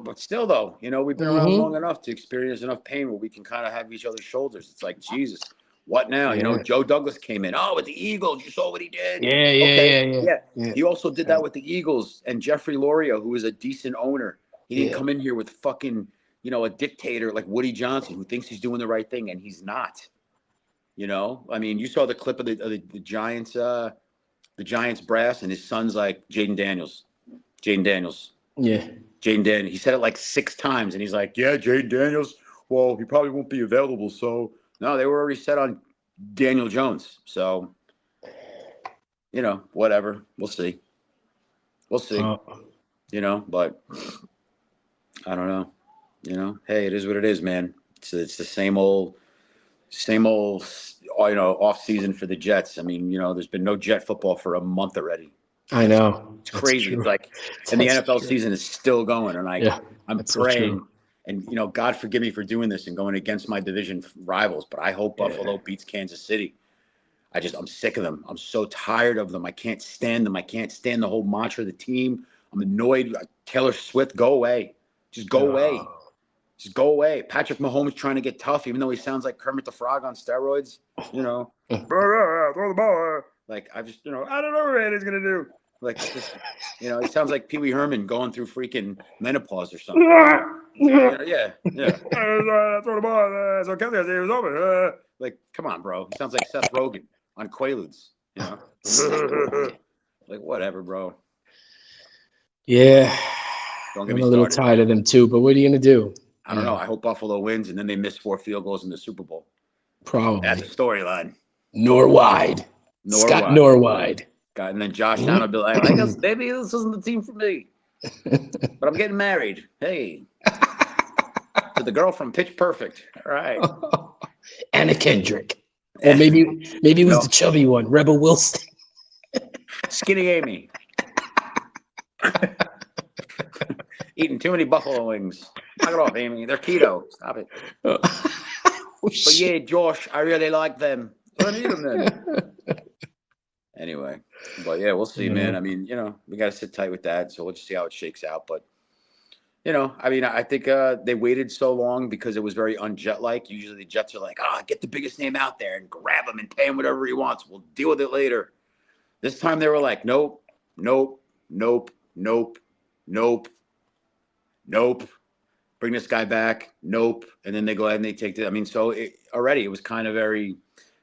But still, though, we've been around long enough to experience enough pain where we can kind of have each other's shoulders. It's like, Jesus, what now? Yeah. Joe Douglas came in. Oh, with the Eagles, you saw what he did. Yeah. He also did that with the Eagles and Jeffrey Loria, who is a decent owner. He didn't come in here with fucking, a dictator like Woody Johnson who thinks he's doing the right thing and he's not. You know, I mean, you saw the clip of the Giants brass, and his son's like Jaden Daniels. Jaden Daniels. Yeah. Jaden Daniels. He said it like 6 times, and he's like, "Yeah, Jaden Daniels. Well, he probably won't be available." So no, they were already set on Daniel Jones. So you know, whatever. We'll see. We'll see. Uh, You know, but I don't know. You know, hey, it is what it is, man. It's the same old. You know, off season for the Jets. I mean, you know, there's been no Jet football for a month already. I know. It's That's crazy. true. It's like, and the That's NFL true. season is still going, and Yeah, I'm that's so true. praying, and you know, God forgive me for doing this and going against my division rivals, but I hope Yeah. Buffalo beats Kansas City. I'm sick of them. I'm so tired of them. I can't stand them. I can't stand the whole mantra of the team. I'm annoyed. Taylor Swift, go away. Just go away. Oh. Just go away. Patrick Mahomes trying to get tough, even though he sounds like Kermit the Frog on steroids. You know, throw the ball. Like I just, you know, I don't know what he's gonna do. Like just, you know, he sounds like Pee Wee Herman going through freaking menopause or something. Yeah. Throw the ball. So Kelsey, it was over. Like, come on, bro. He sounds like Seth Rogen on Quaaludes. You know, like whatever, bro. Yeah. Don't get I'm me a little started. tired of them too, but what are you gonna do? I don't know. I hope Buffalo wins and then they miss 4 field goals in the Super Bowl. That's a Probably. storyline. Norwide. Scott Norwide. Norwide. God, and then Josh Allen will be like, I guess maybe this isn't the team for me, but I'm getting married. Hey, to the girl from Pitch Perfect. All right. Anna Kendrick. Or maybe it was No, the chubby one, Rebel Wilson. Skinny Amy. Eating too many buffalo wings. Knock it off, Amy. They're keto. Stop it. Oh, But yeah, Josh, I really like them. So I need them then. Anyway, but yeah, we'll see, man. I mean, you know, we got to sit tight with that. So we'll just see how it shakes out. But, you know, I mean, I think they waited so long because it was very unjet-like. Usually the Jets are like, get the biggest name out there and grab him and pay him whatever he wants. We'll deal with it later. This time they were like, nope, nope, nope, nope, nope, nope. Bring this guy back. Nope. And then they go ahead and they take it. I mean, so already it was kind of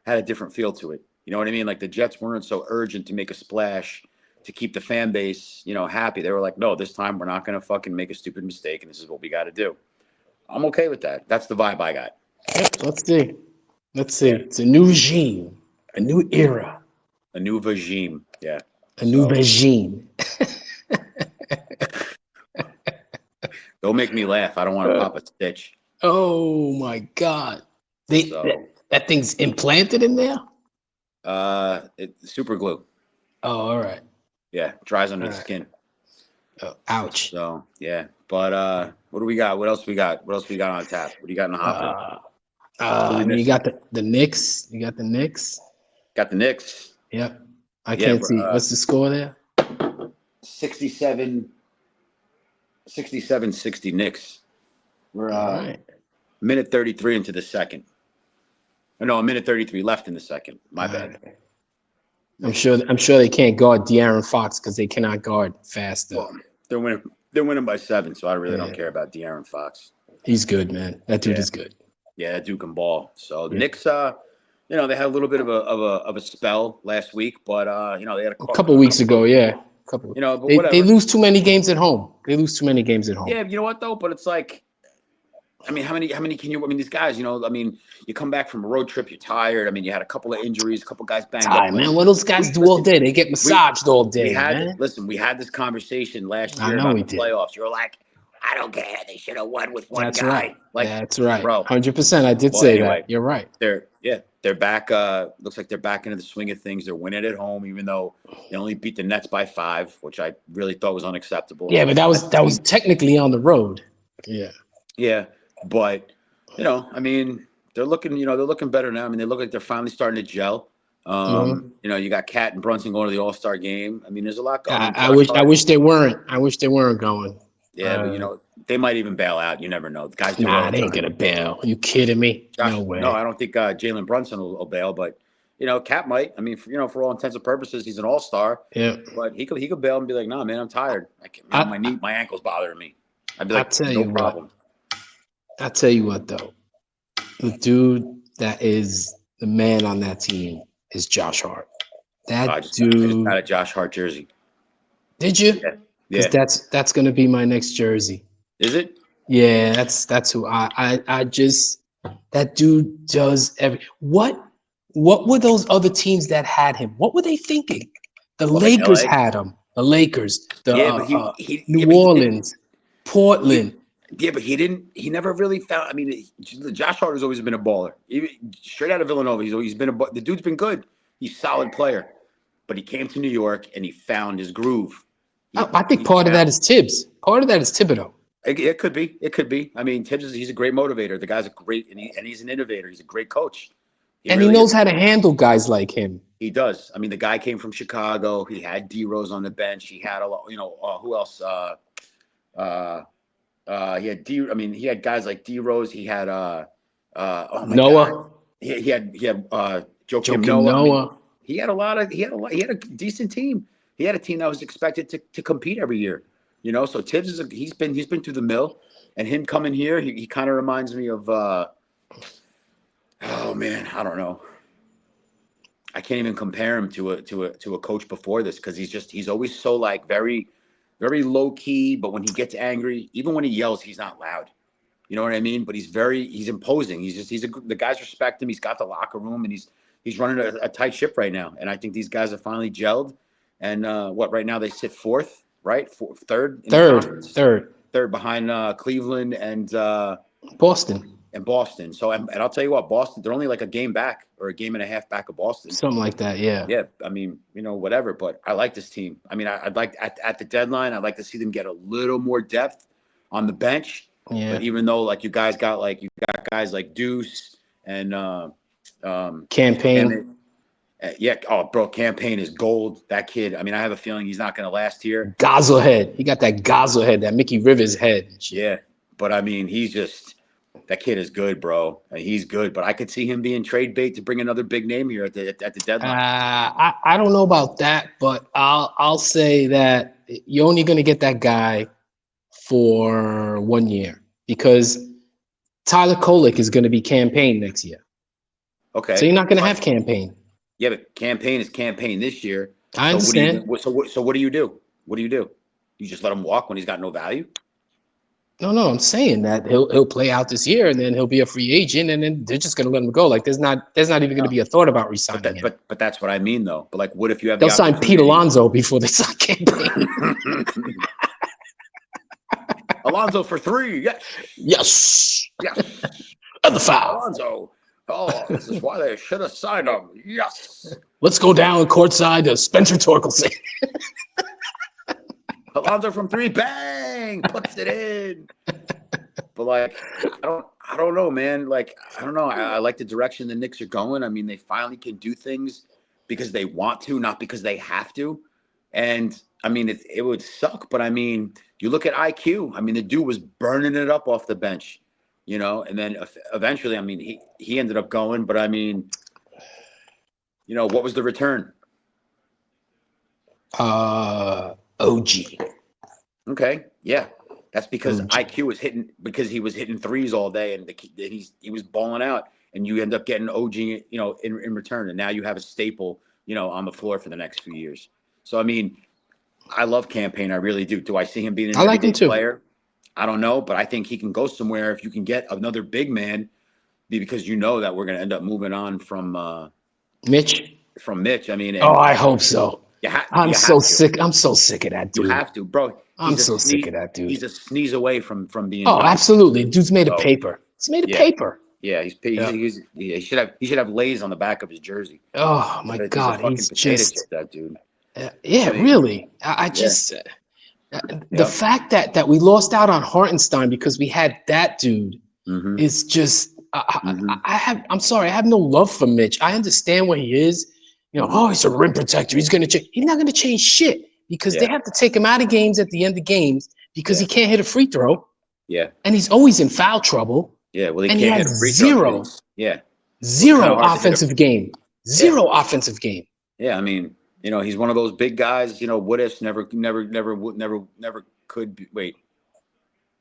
had a different feel to it. You know what I mean? Like the Jets weren't so urgent to make a splash to keep the fan base, you know, happy. They were like, no, this time we're not going to fucking make a stupid mistake. And this is what we got to do. I'm okay with that. That's the vibe I got. Let's see. Let's see. Yeah. It's a new regime, a new era, A new regime. Yeah. a new So regime. don't make me laugh. I don't want to pop a stitch. Oh my God. So That thing's implanted in there? super glue. Oh, all right. Yeah. Dries under All the right. skin. Oh, ouch. So yeah, but what do we got? What else we got? What else we got on tap? What do you got in the hopper? Who we I mean, you missing? got the Knicks. You got the Knicks. Got the Knicks. Yep. I Yeah, can't see. What's the score there? 67, 60 Knicks. We're All right. minute 33 into the second. No, a minute 33 left in the second. My All bad. right. I'm sure they can't guard De'Aaron Fox because they cannot guard faster. Well, they're winning. They're winning by 7, so I really don't Yeah. care about De'Aaron Fox. He's good, man. That dude Yeah. is good. Yeah, that dude can ball. So the Yeah. Knicks, you know, they had a little bit of a spell last week, but you know, they had A couple weeks ago, yeah. You know, but They whatever. lose too many games at home. They lose too many games at home. Yeah, you know what though? But it's like, I mean, how many can you? I mean, these guys, you know, I mean, you come back from a road trip, you're tired. I mean, you had a couple of injuries, a couple guys banged up. Time, man. What those guys do all day? They get massaged all day, man. We had this conversation last I year know about we the did. playoffs. You were like, I don't care. They should have won with one That's guy. right. Like, That's right. bro. 100%. I did Well, say anyway, that. You're right. They're back. Looks like they're back into the swing of things. They're winning at home, even though they only beat the Nets by 5, which I really thought was unacceptable. Yeah, but that was technically on the road. Yeah. Yeah, but you know, I mean, they're looking better now. I mean, they look like they're finally starting to gel. You know, you got Cat and Brunson going to the All-Star game. I mean, there's a lot going. I wish they weren't. I wish they weren't going. Yeah, but you know, they might even bail out. You never know. The guys do it all Nah, the they ain't time. gonna bail. Are you kidding me? Josh, No way. no, I don't think Jalen Brunson will bail, but you know, Cat might. I mean, for all intents and purposes, he's an All-Star. Yeah. But he could bail and be like, "Nah, man, I'm tired. My ankle's bothering me." I'd be like, "No problem." I tell you what, though, the dude that is the man on that team is Josh Hart. That I just got dude. a Josh Hart jersey. Did you? Yeah. Because Yeah. that's gonna be my next jersey. Is it? Yeah, that's who I just that dude does every what were those other teams that had him? What were they thinking? The What, like Lakers LA? had him. The Lakers, the Yeah, but he yeah, New but he didn't. Orleans, He, Portland. yeah, but he didn't. He never really found. I mean, Josh Hart has always been a baller. Even straight out of Villanova, he's been the dude's been good. He's a solid player, but he came to New York and he found his groove. I think He part of that found. is Tibbs. Part of that is Thibodeau. It could be. It could be. I mean, Tibbs he's a great motivator. The guy's a great and he's an innovator. He's a great coach. He And he really is. knows how to handle guys like him. He does. I mean, the guy came from Chicago. He had D Rose on the bench. He had a lot. Who else? Uh, he had D. I mean, he had guys like D Rose. He had oh my God, Noah, he had Joakim Joakim Noah. I mean, Noah. he had a lot of he had a decent team. He had a team that was expected to compete every year. So Tibbs he's been through the mill, and him coming here, he kind of reminds me of oh man, I don't know. I can't even compare him to a coach before this because he's always so like very, very low key. But when he gets angry, even when he yells, he's not loud. You know what I mean? But he's imposing. The guys respect him. He's got the locker room and he's running a tight ship right now. And I think these guys have finally gelled. And right now they sit fourth, right? Third in the conference, third behind Cleveland and Boston. Boston. So and I'll tell you what, Boston, they're only like a game back or a game and a half back of Boston. Something like that, yeah. Yeah, I mean, whatever. But I like this team. I mean, I'd like at the deadline, I'd like to see them get a little more depth on the bench. Yeah. But even though you got guys like Deuce and Campaign. yeah. Oh, bro, Campaign is gold. That kid. I mean, I have a feeling he's not going to last here. Gozzle head. He got that gozzle head, that Mickey Rivers head. Yeah, but I mean, that kid is good, bro. He's good, but I could see him being trade bait to bring another big name here at the deadline. I don't know about that, but I'll say that you're only going to get that guy for 1 year because Tyler Kolek is going to be Campaign next year. Okay, so you're not going to have Campaign. Yeah, but Campaign is Campaign this year. I understand. So what do you do? What do? You just let him walk when he's got no value? No, I'm saying that he'll play out this year and then he'll be a free agent and then they're just going to let him go. Like there's not even going to be a thought about resigning him. But that's what I mean though. But like, what if you have They'll the sign Pete opportunity? Alonso before they sign Campaign. Alonso for 3. Yes. Yes. Yes. Other foul. Alonso. Oh, this is why they should have signed him. Yes. Let's go down courtside to Spencer Torkelson. Alonso from 3, bang, puts it in. But like, I don't know, man. Like, I don't know. I like the direction the Knicks are going. I mean, they finally can do things because they want to, not because they have to. And I mean, it would suck, but I mean, you look at IQ. I mean, the dude was burning it up off the bench, and then eventually, I mean, he ended up going. But I mean, what was the return? OG. Okay, yeah, that's because OG. IQ was because he was hitting threes all day, and he was balling out, and you end up getting OG, in return, and now you have a staple, on the floor for the next few years. So I mean, I love Campaign, I really do. Do I see him being an everyday player? I don't know, but I think he can go somewhere if you can get another big man, because that we're going to end up moving on from Mitch. I mean, I hope so. I'm so sick of that dude. You have to, bro. I'm so sick of that dude. He's a sneeze away from being. Oh, done. Absolutely. Dude's made of paper. He's made of paper. Yeah, he should have Lay's on the back of his jersey. Oh my God, he's just that dude. Yeah, I mean, really. I just the fact that we lost out on Hartenstein because we had that dude is just. I'm sorry. I have no love for Mitch. I understand where he is. He's a rim protector. He's going to change. He's not going to change shit because they have to take him out of games at the end of games because he can't hit a free throw. Yeah. And he's always in foul trouble. Yeah. Well, he can't hit a free throw. Zero offensive game. Zero offensive game. Yeah. I mean, he's one of those big guys, what ifs never could be. Wait,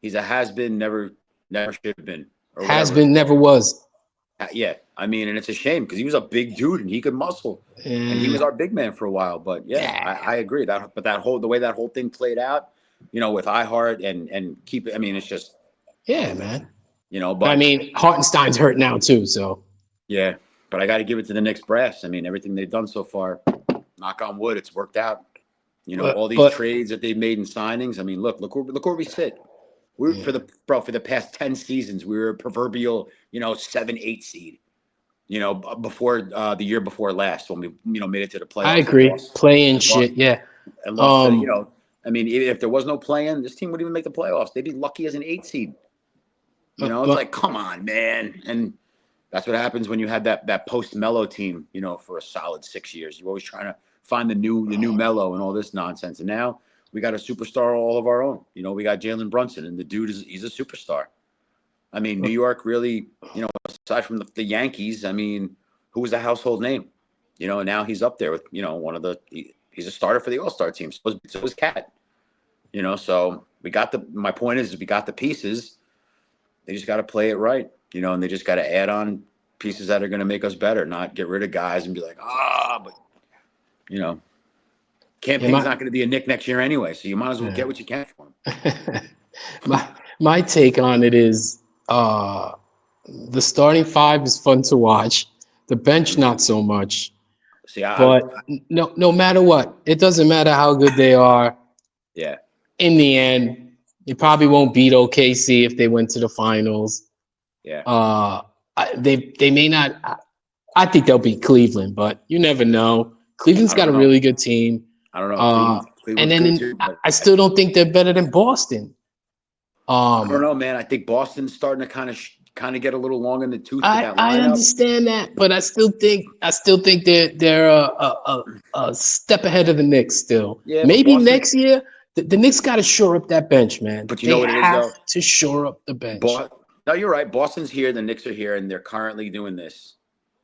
he's a has been, never should have been. Has been, never was. Yeah, I mean, and it's a shame because he was a big dude and he could muscle, and he was Yeah, our big man for a while. But yeah, I yeah, agree that. But the way that whole thing played out, with iHeart and keep it. I mean, it's just yeah, man. I but mean, Hartenstein's hurt now too, so yeah, but I got to give it to the Knicks brass. I mean, everything they've done so far, knock on wood, it's worked out. All these but trades that they've made and signings. I mean, look where we sit. We're yeah. for the past 10 seasons, we were a proverbial 7-8 seed. Before the year before last when we made it to the I playoffs and agree. lost Playing and lost shit, yeah. and lost to Um, I mean, if there was no play-in, this team wouldn't even make the playoffs. They'd be lucky as an 8 seed. It's but like, come on, man. And that's what happens when you had that post Mello team, for a solid 6 years. You're always trying to find the new Mello and all this nonsense. And now we got a superstar all of our own. We got Jalen Brunson, and the dude he's a superstar. I mean, New York really, aside from the Yankees, I mean, who was a household name? And now he's up there with, one of he's a starter for the All-Star team. So was Cat. So my point is we got the pieces. They just got to play it right, and they just got to add on pieces that are going to make us better, not get rid of guys and be like, but, you know, yeah, campaign's not going to be a Nick next year anyway. So you might as well get what you can for him. my take on it is the starting five is fun to watch. The bench Mhm. not so much. See, I But no matter what, it doesn't matter how good they are. yeah, In the end, you probably won't beat OKC if they went to the finals. yeah. Uh, they may not. I think they'll beat Cleveland, but you never know. Cleveland's I got don't a know. really good team. I don't know. Cleveland's And good then too, but I still don't think they're better than Boston. I don't Um, know, man. I think Boston's starting to kind of get a little long in the tooth with I that I lineup. understand that, but I still think they're a step ahead of the Knicks. Still, Yeah, but maybe Boston. next year the Knicks got to shore up that bench, man. But you know They what it is, have though. to shore up the bench. No, you're right. Boston's here. The Knicks are here, and they're currently doing this.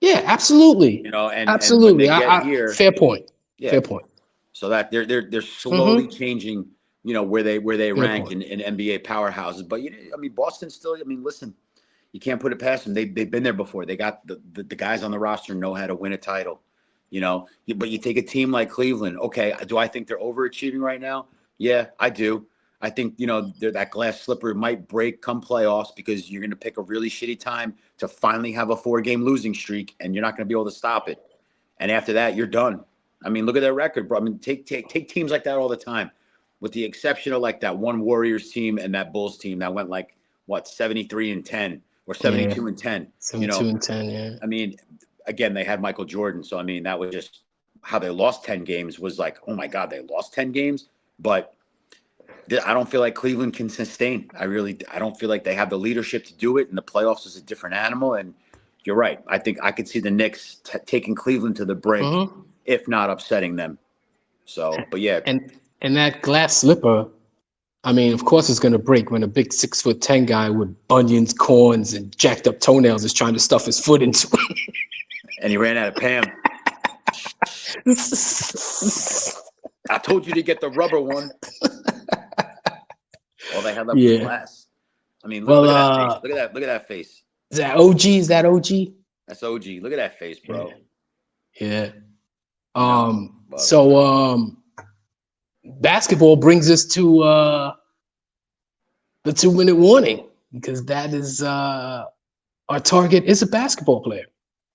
Yeah, absolutely, And when they absolutely. get here, Fair point. yeah. Fair point. So that they're slowly Mm-hmm. changing, where they Fair rank point. in NBA powerhouses. But I mean, Boston still. I mean, listen, you can't put it past them. They've been there before. They got the guys on the roster know how to win a title. But you take a team like Cleveland. Okay, do I think they're overachieving right now? Yeah, I do. I think that glass slipper might break come playoffs because you're going to pick a really shitty time to finally have a 4-game losing streak, and you're not going to be able to stop it. And after that, you're done. I mean, look at their record, bro. I mean, take teams like that all the time, with the exception of like that one Warriors team and that Bulls team that went like what 73-10 or Yeah, 72-10. 72-10. Yeah. I mean, again, they had Michael Jordan, so I mean, that was just how they lost 10 games was like, oh my God, they lost 10 games. But I don't feel like Cleveland can sustain. I don't feel like they have the leadership to do it. And the playoffs is a different animal. And you're right. I think I could see the Knicks taking Cleveland to the brink, Mm-hmm. if not upsetting them. So, but yeah, And that glass slipper. I mean, of course, it's going to break when a big 6'10" guy with bunions, corns, and jacked up toenails is trying to stuff his foot into and he ran out of Pam. it. I told you to get the rubber one. All they had left was Yeah. glass. I mean, look Well, at that face. Look at that face. is that OG? Is that OG? That's OG. Look at that face, Yeah. bro. Yeah. You know, but So basketball brings us to the 2-minute warning because that is our target is a basketball player.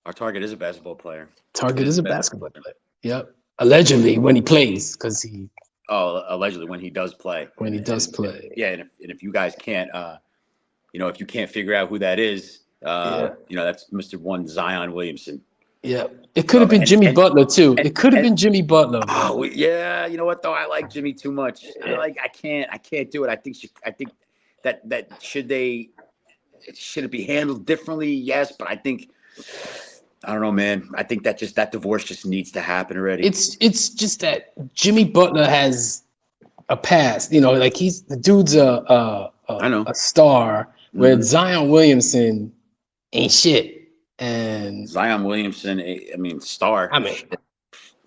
our target is a basketball player. It Target is is a a basketball basketball player. player. Yep. Allegedly when he plays, because he Oh, allegedly when he does play, when he does and play. yeah, and if you guys can't, if you can't figure out who that is, Yeah. that's Mr. One Zion Williamson. Yeah. It could So have been Jimmy and Butler too. and It could have and been Jimmy Butler, but yeah, you know what though? I like Jimmy too much. yeah. I can't do it. I think that should it be handled differently? Yes, but I don't know, man. I think that divorce just needs to happen already. It's just that Jimmy Butler has a past. Like he's the dude's I know. a star, where hmm Zion Williamson ain't shit. And Zion Williamson, I mean, star. I mean, Shit.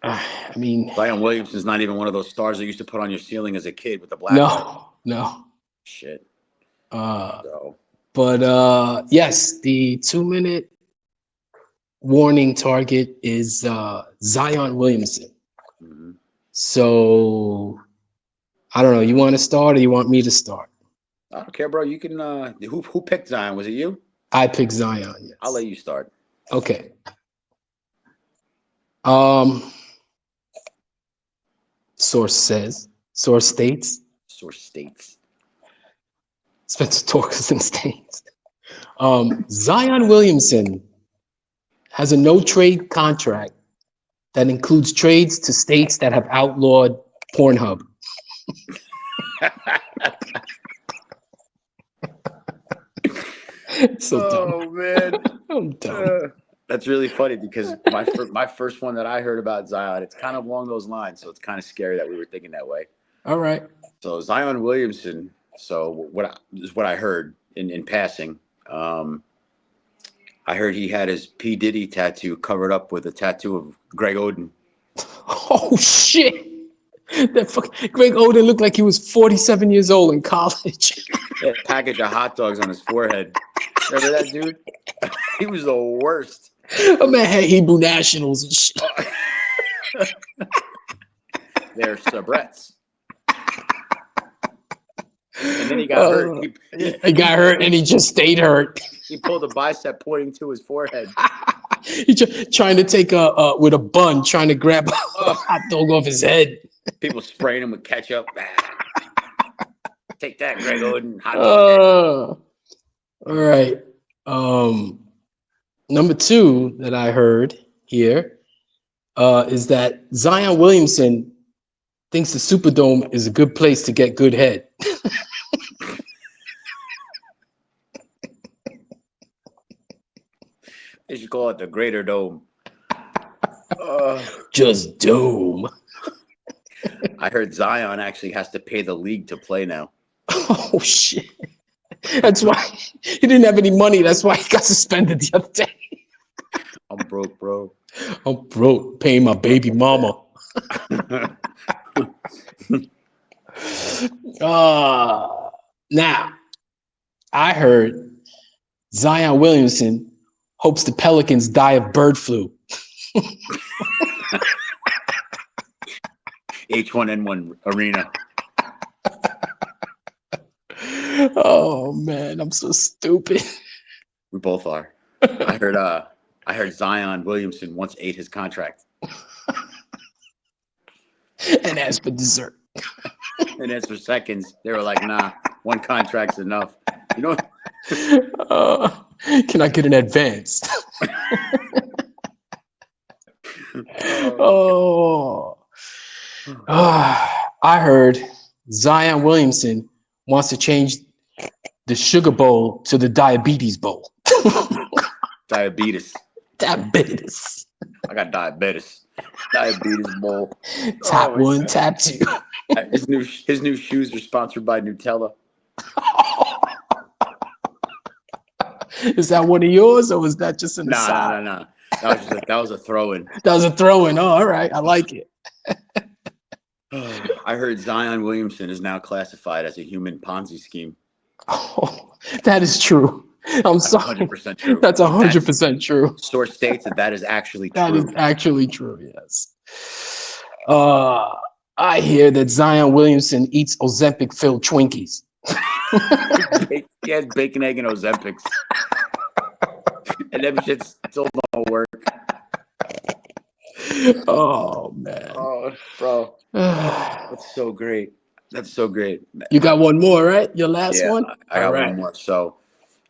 I mean, Zion Williamson's not even one of those stars that used to put on your ceiling as a kid with the black light. no. Shit. Uh, So but yes, the 2-minute. warning target is Zion Williamson. Mm-hmm. So I don't know. You want to start or you want me to start? I don't care, bro. You can. Who picked Zion? Was it you? I pick Zion. I'll Yes. let you start. Okay. Um. Source says. Source states. Source states. Spencer Torkelson states. Zion Williamson has a no trade contract that includes trades to states that have outlawed Pornhub. So dumb. Oh man, I'm dumb. that's really funny because my first one that I heard about Zion, it's kind of along those lines. So it's kind of scary that we were thinking that way. All right. So Zion Williamson. So what I heard in passing. I heard he had his P Diddy tattoo covered up with a tattoo of Greg Oden. Oh shit! That Greg Oden looked like he was 47 years old in college. He had a package of hot dogs on his forehead. Remember that dude? He was the worst. A man had Hebrew nationals and shit. They're subrets. And then he got hurt. He got hurt and he just stayed hurt. He pulled a bicep pointing to his forehead. He trying to take with a bun, trying to grab a hot dog off his head. People spraying him with ketchup. Take that, Greg Oden. Hot dog. All right. Number two that I heard here is that Zion Williamson thinks the Superdome is a good place to get good head. They should call it the Greater Dome. Just dome. I heard Zion actually has to pay the league to play now. Oh shit! That's why he didn't have any money. That's why he got suspended the other day. I'm broke, bro. I'm broke, paying my baby mama. Now, I heard Zion Williamson hopes the Pelicans die of bird flu. H1N1 arena. Oh man, I'm so stupid. We both are. I heard Zion Williamson once ate his contract. And asked for dessert. And as for seconds, they were like, nah, one contract's enough. You know? Can I get an advance? I heard Zion Williamson wants to change the Sugar Bowl to the Diabetes Bowl. Diabetes. Diabetes. I got diabetes. Diabetes bowl. Tap one, God. Tap two. His new shoes are sponsored by Nutella. Is that one of yours, or was that just an aside? No. That was a throw-in. That was a throw-in. Oh, all right. I like it. I heard Zion Williamson is now classified as a human Ponzi scheme. Oh, that is true. I'm sorry. 100% true. That's 100% true. Source states that is actually true. That is actually true, yes. I hear that Zion Williamson eats Ozempic-filled Twinkies. He has bacon, egg, and Ozempics. And them shits still don't work. Oh, man. Oh, bro. That's so great. That's so great. You got one more, right? Your last one? I got one more. So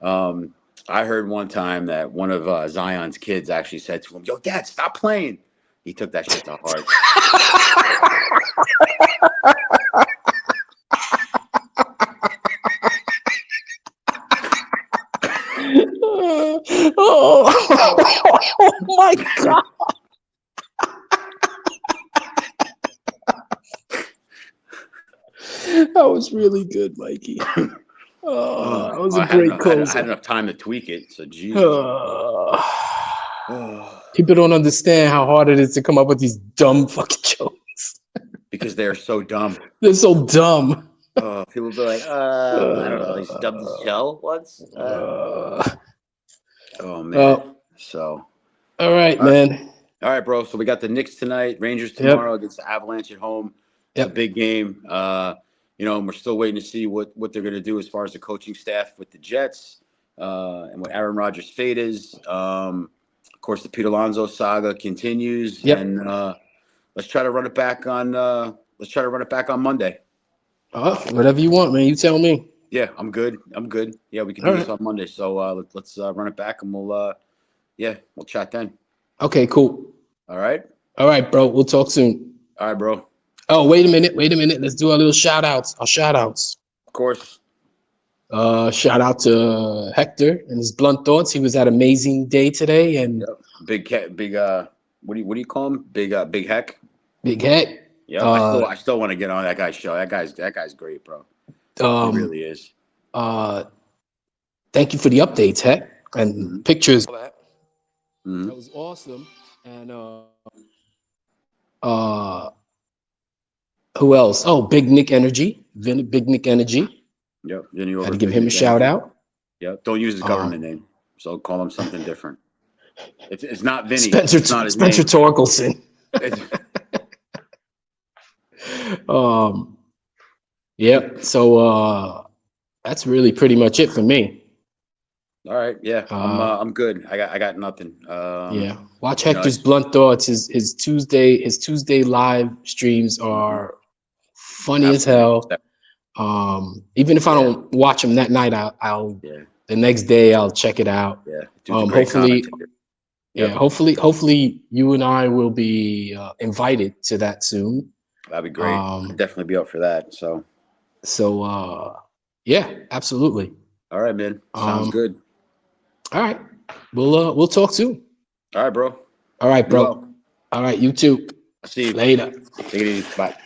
I heard one time that one of Zion's kids actually said to him, "Yo, Dad, stop playing." He took that shit to heart. Oh my God. That was really good, Mikey. That was a great close. I had enough time to tweak it, so Jesus. People don't understand how hard it is to come up with these dumb fucking jokes. Because they're so dumb. They're so dumb. People be like, I don't know, he stubbed his shell once. Oh man. So All right, All right, man. all right, bro. So we got the Knicks tonight, Rangers tomorrow Yep. against the Avalanche at home. It's a Yep. big game. And we're still waiting to see what they're going to do as far as the coaching staff with the Jets and what Aaron Rodgers' fate is. Of course, the Pete Alonso saga continues, Yep. and let's try to run it back on. Let's try to run it back on Monday. Whatever you want, man. You tell me. Yeah, I'm good. I'm good. Yeah, we can All do this right. on Monday. So let's run it back, and we'll chat then. Okay, cool. All right. All right, bro. We'll talk soon. All right, bro. Oh, wait a minute. Wait a minute. Let's do our little shout outs. Our shout outs. Of course. Shout out to Hector and his blunt thoughts. He was at Amazing Day today, and Yep. Big cat. Big. What do you call him? Big heck. Big Heck. Yep. Uh, I still want to get on that guy's show. That guy's great, bro. He um, really is. uh, Thank you for the updates, Heck, Hmm. and pictures. Hmm. That was awesome. And uh, who else? Oh, Big Nick Energy. Big Nick Energy. Yep. Then you Had over to at give Big him a Nick shout Energy. out. Yep. Don't use his government Um, name. So call him something different. It's not Vinny. Spencer That's not his Spencer name. Torkelson. It's, um, yep. So that's really pretty much it for me. all right. Yeah. Uh, I'm good. I got nothing. yeah. Watch You know, Hector's blunt thoughts. His Tuesday live streams mhm. are funny as Absolutely. hell. Even if I Yeah. don't watch them that night, I'll Yeah. the next day I'll check it out. Yeah. Dude's a great Hopefully, commentator. yeah. Yep. Hopefully, you and I will be invited to that soon. That'd be great. I'd Um, definitely be up for that. So, so yeah, absolutely. all right, man. Sounds Um, good. all right, we'll talk soon. All right, bro. All right, Be bro. well. All right, you too. I'll see you. Later. Take it easy. Bye.